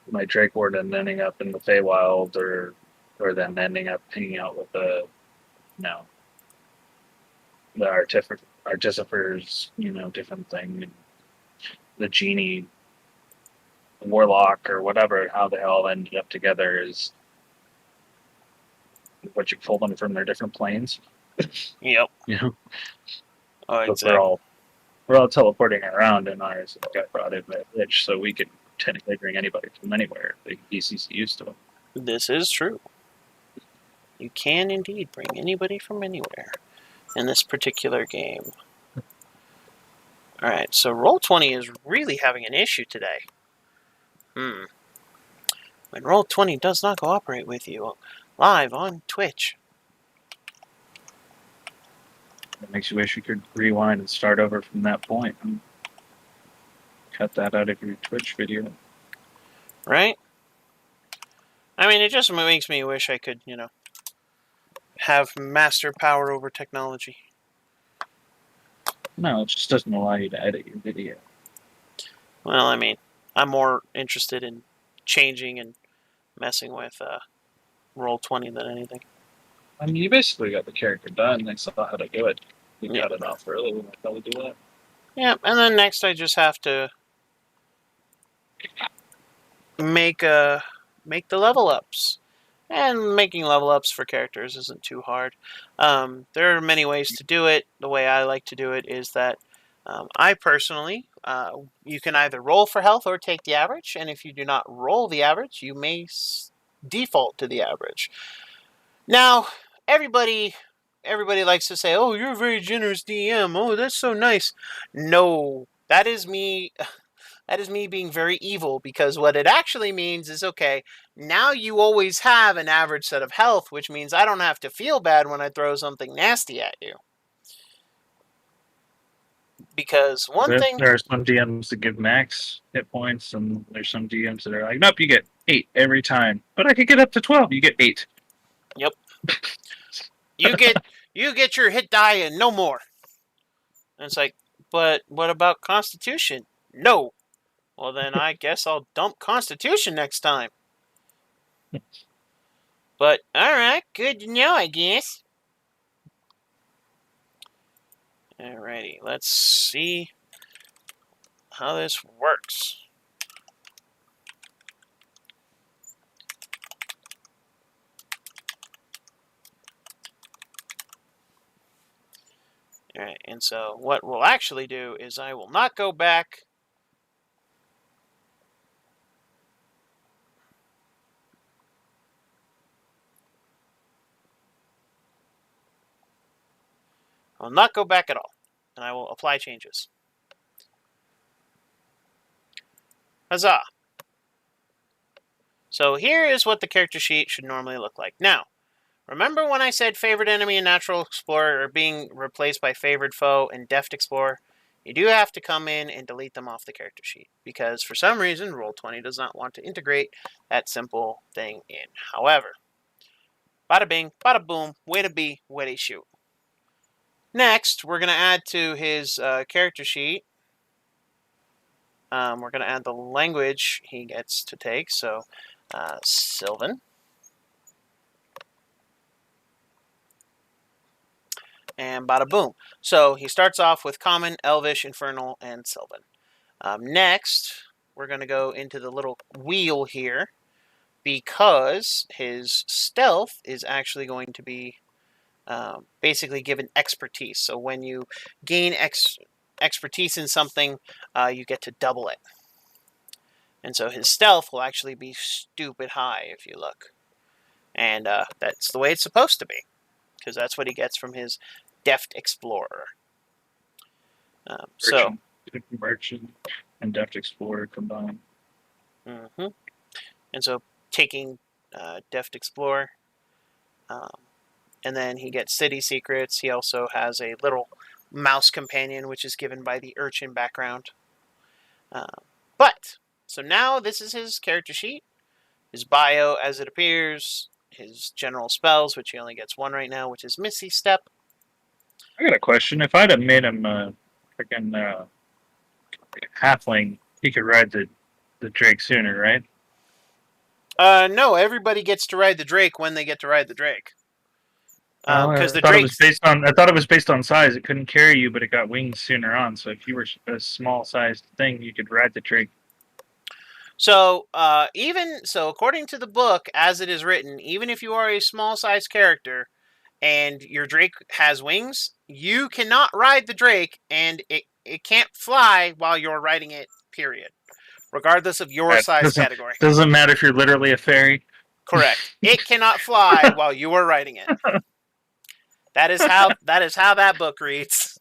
my Drakewarden ending up in the Feywild, or then ending up hanging out with the artificers, different thing, and the genie warlock or whatever. How they all ended up together is what you pull them from their different planes. yep. Oh, But exactly. we're all teleporting around in ours. It got brought in by a glitch, so we could technically bring anybody from anywhere. The DCC used to. This is true. You can indeed bring anybody from anywhere in this particular game. Alright, so Roll20 is really having an issue today. When Roll20 does not cooperate with you live on Twitch. It makes you wish you could rewind and start over from that point and cut that out of your Twitch video. Right? I mean, it just makes me wish I could, have master power over technology. No, it just doesn't allow you to edit your video. Well, I mean, I'm more interested in changing and messing with Roll20 than anything. I mean, you basically got the character done. They saw how to do it. We cut it off early. We might probably do that. Yeah, and then next I just have to make the level ups. And making level ups for characters isn't too hard. There are many ways to do it. The way I like to do it is that I personally, you can either roll for health or take the average, and if you do not roll the average, you may default to the average. Now, everybody likes to say, "Oh, you're a very generous DM. Oh, that's so nice." No, that is me. That is me being very evil, because what it actually means is, okay, now you always have an average set of health, which means I don't have to feel bad when I throw something nasty at you. Because There are some DMs that give max hit points, and there's some DMs that are like, nope, you get 8 every time. But I could get up to 12. You get 8. Yep. you get your hit die and no more. And it's like, but what about Constitution? No. Well, then I guess I'll dump Constitution next time. But, alright, good to know, I guess. Alrighty, let's see how this works. Alright, and so what we'll actually do is I will not go back. I'll not go back at all, and I will apply changes. Huzzah! So here is what the character sheet should normally look like. Now, remember when I said Favored Enemy and Natural Explorer are being replaced by Favored Foe and Deft Explorer? You do have to come in and delete them off the character sheet, because for some reason Roll20 does not want to integrate that simple thing in. However, bada bing, bada boom, way to be, way to shoot. Next, we're going to add to his character sheet. We're going to add the language he gets to take. So, Sylvan. And bada boom. So he starts off with Common, Elvish, Infernal, and Sylvan. Next, we're going to go into the little wheel here, because his stealth is actually going to be basically given expertise. So when you gain expertise in something, you get to double it. And so his stealth will actually be stupid high if you look. And that's the way it's supposed to be, because that's what he gets from his Deft Explorer. Merchant and Deft Explorer combined. And so taking Deft Explorer, and then he gets City Secrets. He also has a little mouse companion, which is given by the urchin background. So now this is his character sheet. His bio as it appears, his general spells, which he only gets one right now, which is Misty Step. I got a question. If I'd have made him freaking halfling, he could ride the Drake sooner, right? No, everybody gets to ride the Drake when they get to ride the Drake. Because the thought it Drake. was based on. I thought it was based on size. It couldn't carry you, but it got wings sooner on. So if you were a small sized thing, you could ride the Drake. So, according to the book, as it is written, even if you are a small-sized character and your Drake has wings, you cannot ride the Drake, and it can't fly while you're riding it, period. Regardless of your size category. Doesn't matter if you're literally a fairy. Correct. It cannot fly while you are riding it. That is how that book reads.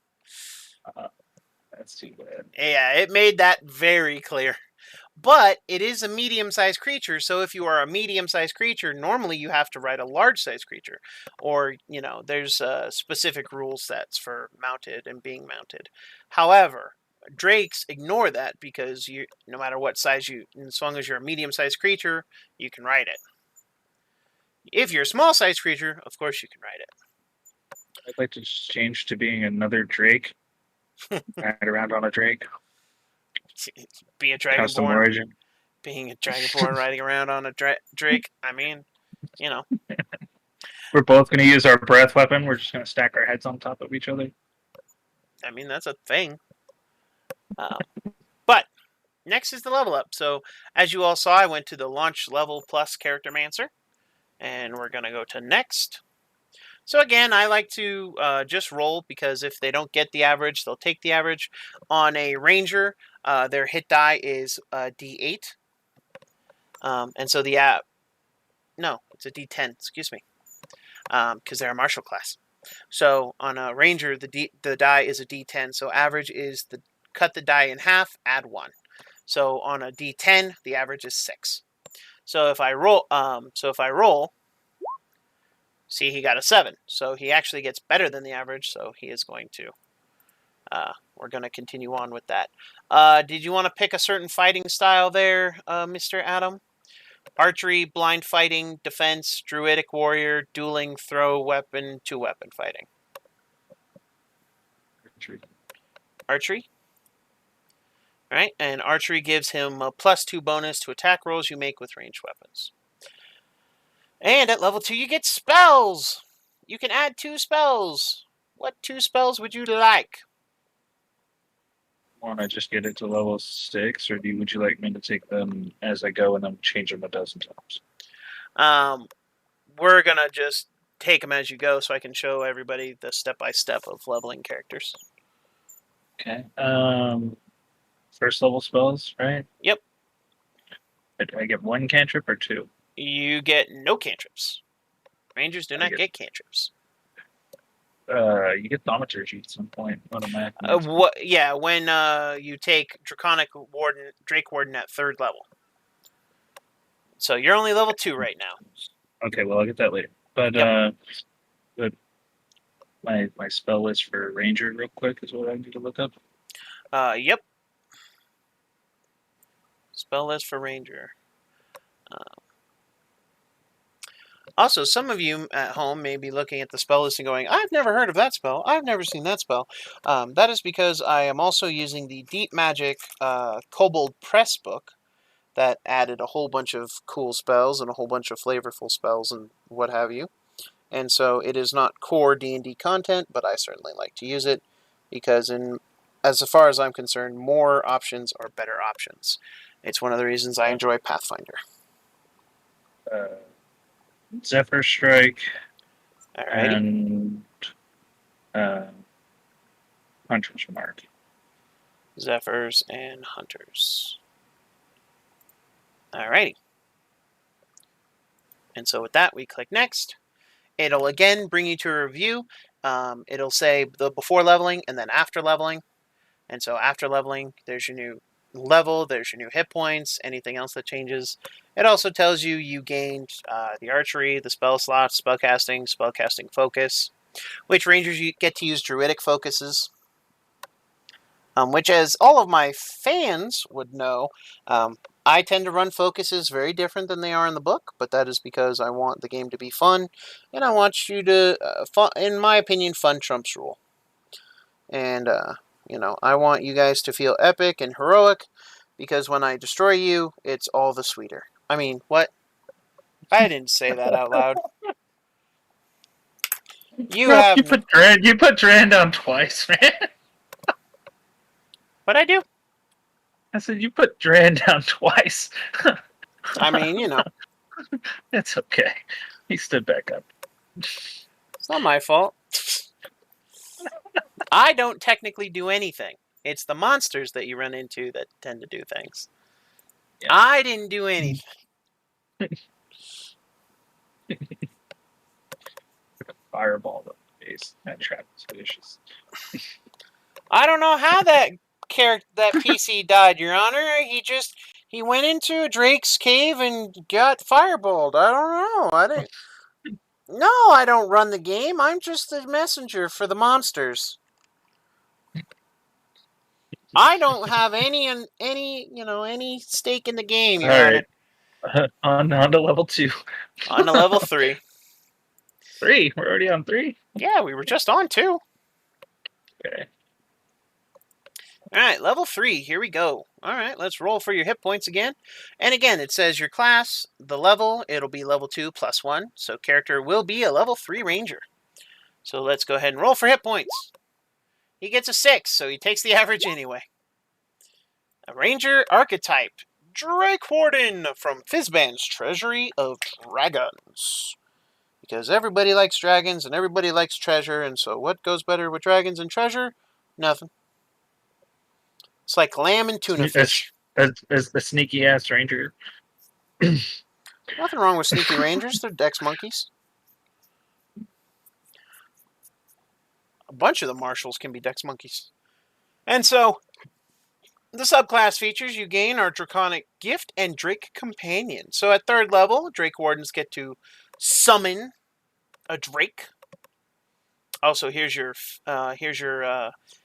That's too bad. Yeah, it made that very clear. But it is a medium-sized creature, so if you are a medium-sized creature, normally you have to ride a large-sized creature. Or, there's specific rule sets for mounted and being mounted. However, Drakes ignore that because no matter what size as long as you're a medium-sized creature, you can ride it. If you're a small-sized creature, of course you can ride it. I'd like to change to being another Drake. Ride around on a Drake. Be a Dragonborn. Being a Dragonborn riding around on a Drake. I mean, We're both going to use our breath weapon. We're just going to stack our heads on top of each other. I mean, that's a thing. But next is the level up. So as you all saw, I went to the launch level plus Character Mancer. And we're going to go to next. So again, I like to just roll because if they don't get the average, they'll take the average. On a Ranger, their hit die is D8. And so no, it's a D10, excuse me. Because they're a martial class. So on a Ranger, the die is a D10. So average is cut the die in half, add 1. So on a D10, the average is 6. So if I roll, see, he got a 7. So he actually gets better than the average. So he is going to. We're going to continue on with that. Did you want to pick a certain fighting style there, Mr. Adam? Archery, blind fighting, defense, druidic warrior, dueling, throw weapon, 2-weapon fighting. Archery. All right, and archery gives him a +2 bonus to attack rolls you make with ranged weapons. And at level 2, you get spells. You can add 2 spells. What 2 spells would you like? Want to just get it to level 6, or would you like me to take them as I go and then change them a dozen times? We're gonna just take them as you go, so I can show everybody the step-by-step of leveling characters. Okay. First level spells, right? Yep. Do I get 1 cantrip or 2? You get no cantrips. Rangers do not get cantrips. You get thaumaturgy at some point. When you take Drakewarden at 3rd level. So you're only level 2 right now. Okay, well I'll get that later. But my spell list for Ranger real quick is what I need to look up. Yep. Spell list for Ranger. Also, some of you at home may be looking at the spell list and going, I've never heard of that spell. I've never seen that spell. That is because I am also using the Deep Magic Kobold Press book that added a whole bunch of cool spells and a whole bunch of flavorful spells and what have you. And so it is not core D&D content, but I certainly like to use it because as far as I'm concerned, more options are better options. It's one of the reasons I enjoy Pathfinder. Zephyr Strike. Alrighty. And Hunter's Mark. Zephyrs and Hunters. Alrighty. And so with that, we click Next. It'll again bring you to a review. It'll say the before leveling and then after leveling. And so after leveling, there's your new level, there's your new hit points, anything else that changes. It also tells you gained the archery, the spell slots, spellcasting focus, which Rangers you get to use druidic focuses, which as all of my fans would know, I tend to run focuses very different than they are in the book, but that is because I want the game to be fun, and I want you to, in my opinion, fun trumps rule. And, I want you guys to feel epic and heroic, because when I destroy you, it's all the sweeter. I mean, what? I didn't say that out loud. You put Dran down twice, man. What'd I do? I said you put Dran down twice. I mean, It's okay. He stood back up. It's not my fault. I don't technically do anything. It's the monsters that you run into that tend to do things. Yeah. I didn't do anything. Fireball in the face. That trap was vicious. I don't know how that PC died, Your Honor. He went into Drake's cave and got fireballed. I don't know. No, I don't run the game. I'm just the messenger for the monsters. I don't have any stake in the game, Your Honor. Right. On to level 2. On to level 3. 3? We're already on 3? Yeah, we were just on 2. Okay. Alright, level 3. Here we go. Alright, let's roll for your hit points again. And again, it says your class, the level, it'll be level 2 plus 1. So character will be a level 3 ranger. So let's go ahead and roll for hit points. He gets a 6, so he takes the average anyway. A ranger archetype. Drakewarden from Fizban's Treasury of Dragons. Because everybody likes dragons and everybody likes treasure, and so what goes better with dragons and treasure? Nothing. It's like lamb and tuna fish. As a sneaky ass ranger. Nothing wrong with sneaky rangers. They're dex monkeys. A bunch of the marshals can be dex monkeys. And so, the subclass features you gain are Draconic Gift and Drake Companion. So at 3rd level, Drakewardens get to summon a Drake. Also, here's your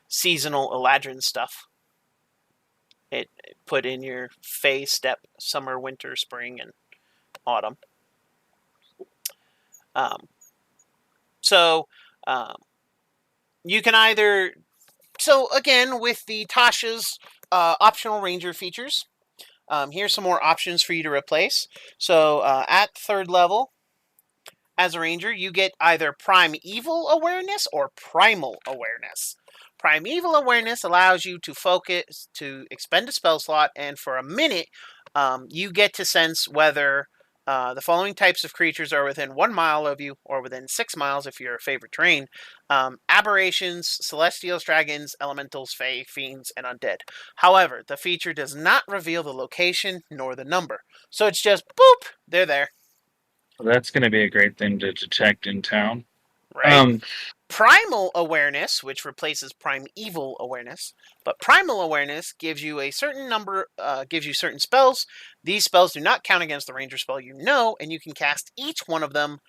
seasonal Eladrin stuff. It put in your Fey, Step, Summer, Winter, Spring, and Autumn. You can either... So, again, with the Tasha's optional ranger features, here's some more options for you to replace. So, at 3rd level, as a ranger, you get either Primeval Awareness or Primal Awareness. Primeval Awareness allows you to focus, to expend a spell slot, and for a minute, you get to sense whether the following types of creatures are within 1 mile of you, or within 6 miles if you're a favorite terrain. Aberrations, Celestials, Dragons, Elementals, Fae, Fiends, and Undead. However, the feature does not reveal the location nor the number. So it's just, boop, they're there. Well, that's going to be a great thing to detect in town. Right. Primal Awareness, which replaces Primeval Awareness, but Primal Awareness gives you a certain number, gives you certain spells. These spells do not count against the ranger spell you know, and you can cast each one of them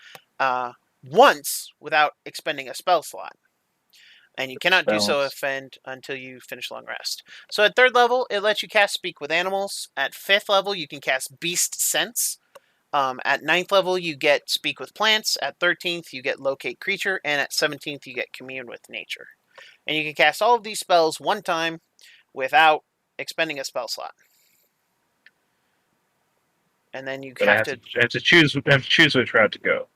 once without expending a spell slot. And you cannot do so until you finish Long Rest. So at 3rd level, it lets you cast Speak with Animals. At 5th level, you can cast Beast Sense. At 9th level, you get Speak with Plants. At 13th, you get Locate Creature. And at 17th, you get Commune with Nature. And you can cast all of these spells one time without expending a spell slot. And then you have to choose which route to go.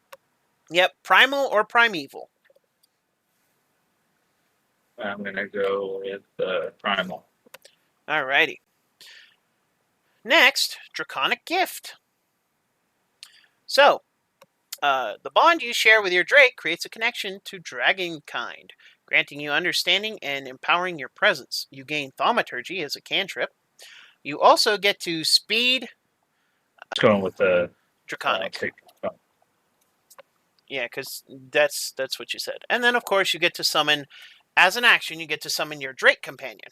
Yep, Primal or Primeval. I'm going to go with Primal. Alrighty. Next, Draconic Gift. So, the bond you share with your Drake creates a connection to Dragonkind, granting you understanding and empowering your presence. You gain Thaumaturgy as a cantrip. You also get to speed... Going with the... Draconic. Yeah, because that's what you said. And then, of course, you get to summon... As an action, you get to summon your Drake Companion.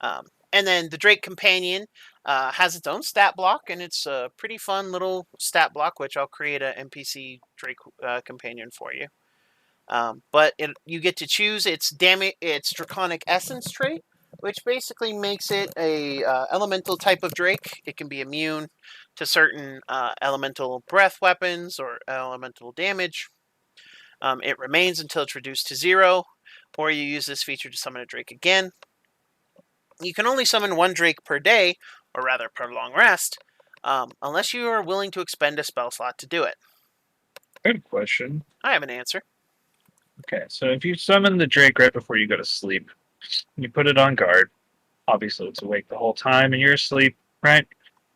And then the Drake Companion has its own stat block, and it's a pretty fun little stat block, which I'll create an NPC Drake Companion for you. But you get to choose its Draconic Essence trait, which basically makes it a elemental type of Drake. It can be immune to certain elemental breath weapons or elemental damage. It remains until it's reduced to 0, or you use this feature to summon a Drake again. You can only summon one Drake per day, or rather per long rest, unless you are willing to expend a spell slot to do it. Good question. I have an answer. Okay, so if you summon the Drake right before you go to sleep, you put it on guard. Obviously, it's awake the whole time, and you're asleep, right?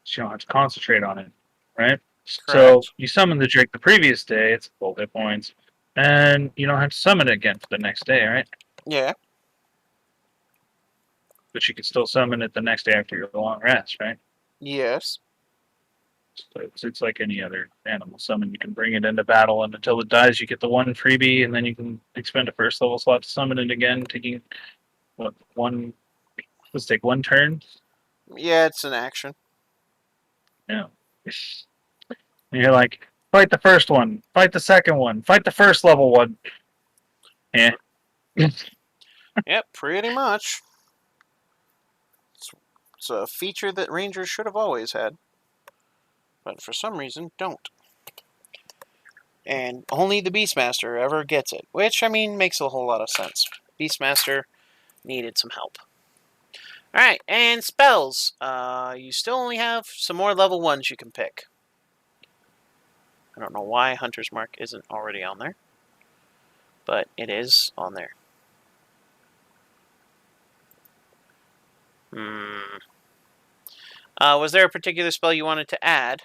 So you don't have to concentrate on it, right? So Correct. you summon the Drake the previous day, it's full hit points, and you don't have to summon it again for the next day, right? Yeah. But you can still summon it the next day after your long rest, right? Yes. So it's like any other animal summon. You can bring it into battle, and until it dies, you get the one freebie, and then you can expend a first level slot to summon it again, taking let's take one turn. Yeah, it's an action. Yeah. And you're like, fight the first one, fight the second one, fight the first level one. Yeah. Yep, pretty much. It's a feature that Rangers should have always had, but for some reason don't. And only the Beastmaster ever gets it, which, I mean, makes a whole lot of sense. Beastmaster needed some help. Alright, and spells. You still only have some more level 1s you can pick. I don't know why Hunter's Mark isn't already on there, but it is on there. Was there a particular spell you wanted to add?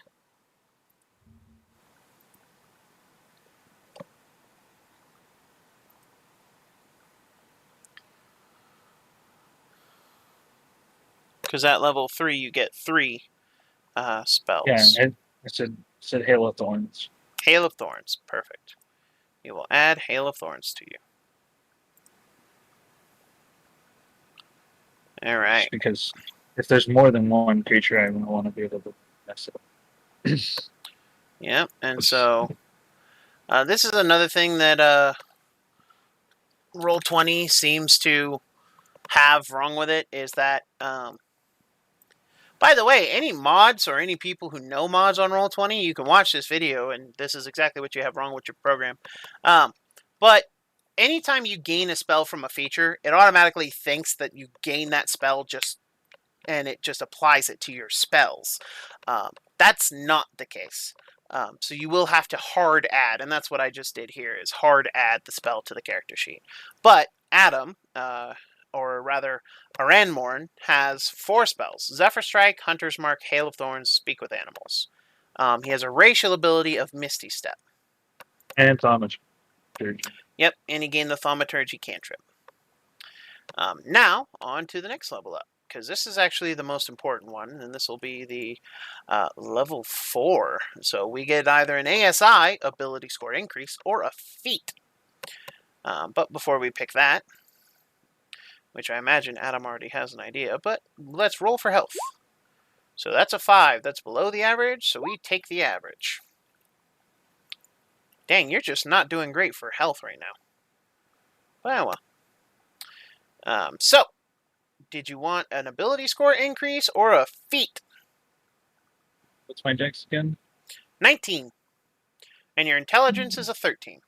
Because at level 3 you get 3 spells. Yeah, I said Hail of Thorns. Hail of Thorns, perfect. We will add Hail of Thorns to you. Alright. Just because if there's more than one creature, I want to be able to mess it up. Yep, and so this is another thing that Roll20 seems to have wrong with it, is that by the way, any mods or any people who know mods on Roll20, you can watch this video, and this is exactly what you have wrong with your program. But anytime you gain a spell from a feature, it automatically thinks that you gain that spell and it just applies it to your spells. That's not the case. So you will have to hard add, and that's what I just did here, is hard add the spell to the character sheet. But Adam, or rather Aranmorn, has 4 spells: Zephyr Strike, Hunter's Mark, Hail of Thorns, Speak with Animals. He has a racial ability of Misty Step. And Thaumaturgy. Yep, and he gained the Thaumaturgy cantrip. Now, on to the next level up, because this is actually the most important one, and this will be the level 4. So we get either an ASI, ability score increase, or a feat. But before we pick that, which I imagine Adam already has an idea, but let's roll for health. So that's a 5. That's below the average, so we take the average. Dang, you're just not doing great for health right now. Well. So, did you want an ability score increase or a feat? What's my dex again? 19. And your intelligence is a 13.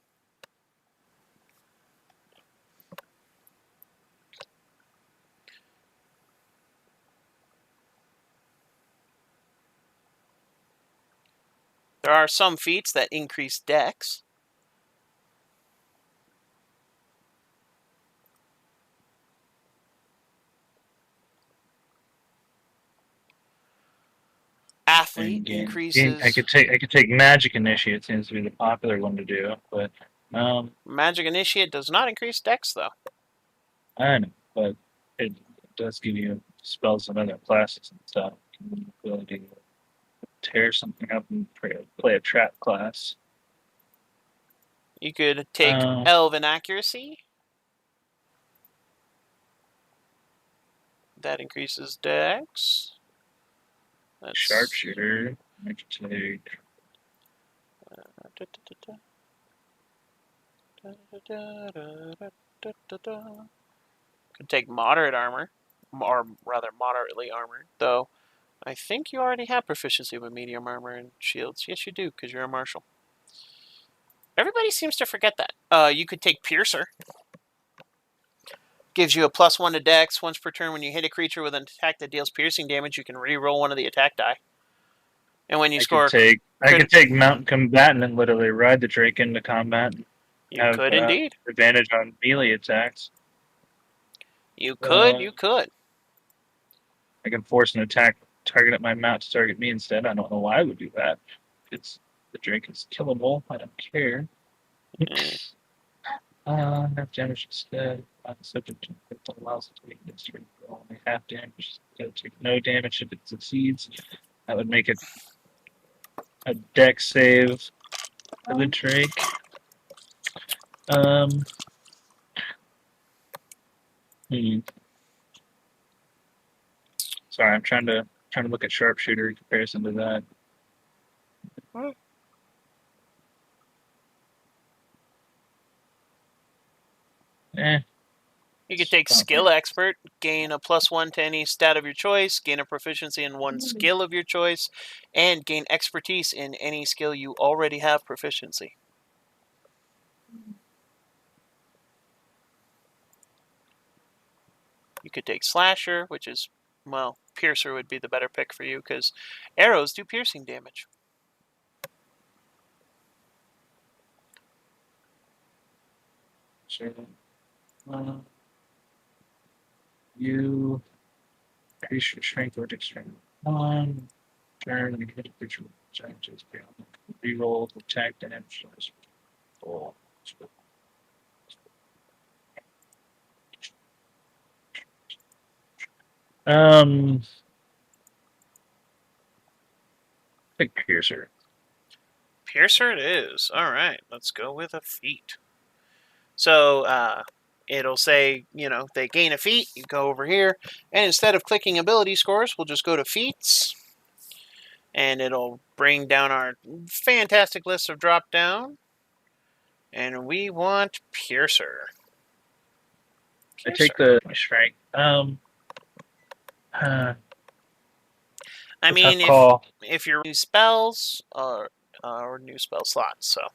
There are some feats that increase dex. Athlete increases. I could take Magic Initiate. Seems to be the popular one to do, but Magic Initiate does not increase dex, though. I know, but it does give you spells of other classes and stuff. The ability to tear something up and play a trap class. You could take Elven Accuracy. That increases dex. That's... Sharpshooter. I could take. Could take Moderate Armor. or rather moderately armored, though I think you already have proficiency with medium armor and shields. Yes, you do, because you're a marshal. Everybody seems to forget that. You could take Piercer. Gives you a +1 to Dex. Once per turn, when you hit a creature with an attack that deals piercing damage, you can re-roll one of the attack die. And when you score... I could take Mountain Combatant and literally ride the Drake into combat. You could indeed. Advantage on melee attacks. You could. I can force an attack target at my mount to target me instead. I don't know why I would do that. The Drake is killable. I don't care. Half damage instead. Subject to it allows it to make this Drake roll only half damage. So take no damage if it succeeds. That would make it a Dex save for the Drake. Sorry, I'm trying to look at Sharpshooter in comparison to that. You could take Skill Expert, gain a +1 to any stat of your choice, gain a proficiency in one skill of your choice, and gain expertise in any skill you already have proficiency. You could take Slasher, which is, well, Piercer would be the better pick for you, because arrows do piercing damage. Sure. You increase your strength or dexterity 1. Turn and hit a creature with challenges beyond reroll attack damage. Pick Piercer. Piercer it is. All right, let's go with a feat. So it'll say, they gain a feat. You go over here, and instead of clicking ability scores, we'll just go to feats, and it'll bring down our fantastic list of drop down, and we want Piercer. I take the strength. I mean, if you're new spells or new spell slots, so.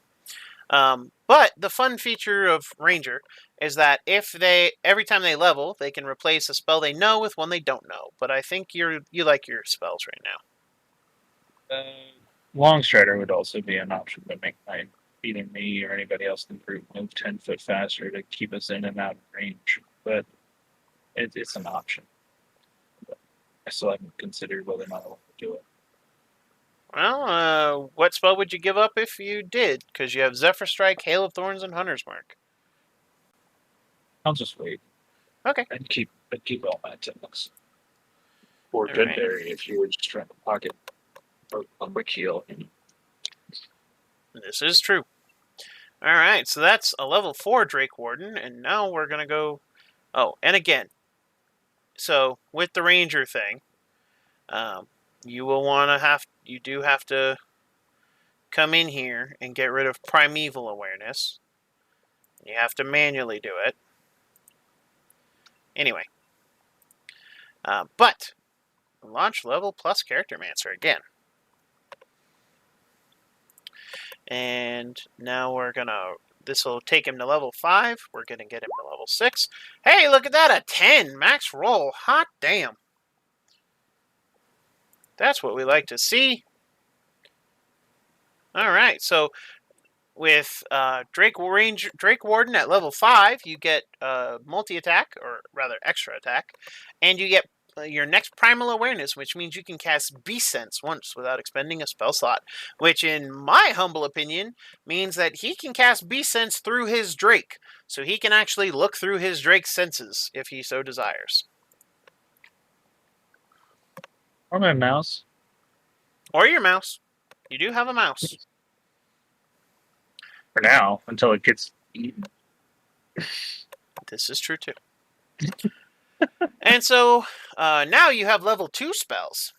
But the fun feature of Ranger is that every time they level, they can replace a spell they know with one they don't know. But I think you like your spells right now. Long Strider would also be an option to make either me or anybody else in the group move 10 foot faster to keep us in and out of range. But it's an option. But I still haven't considered whether or not I want to do it. Well, what spell would you give up if you did? Because you have Zephyr Strike, Hail of Thorns, and Hunter's Mark. I'll just wait. Okay. I'd keep all my attacks. Or Goodberry if you were just trying to pocket a quick heal. This is true. Alright, so that's a level 4 Drakewarden, and now we're going to go... Oh, and again, so with the Ranger thing, you do have to come in here and get rid of Primeval Awareness. You have to manually do it. Anyway. But, launch level plus Character Mancer again. And now this will take him to level 5. We're going to get him to level 6. Hey, look at that, a 10 max roll. Hot damn. That's what we like to see. Alright, so with Drakewarden at level 5, you get multi-attack, or rather extra attack, and you get your next Primal Awareness, which means you can cast Beast Sense once without expending a spell slot, which in my humble opinion means that he can cast Beast Sense through his Drake, so he can actually look through his Drake's senses if he so desires. Or my mouse. Or your mouse. You do have a mouse. For now, until it gets eaten. This is true too. And so, now you have level 2 spells.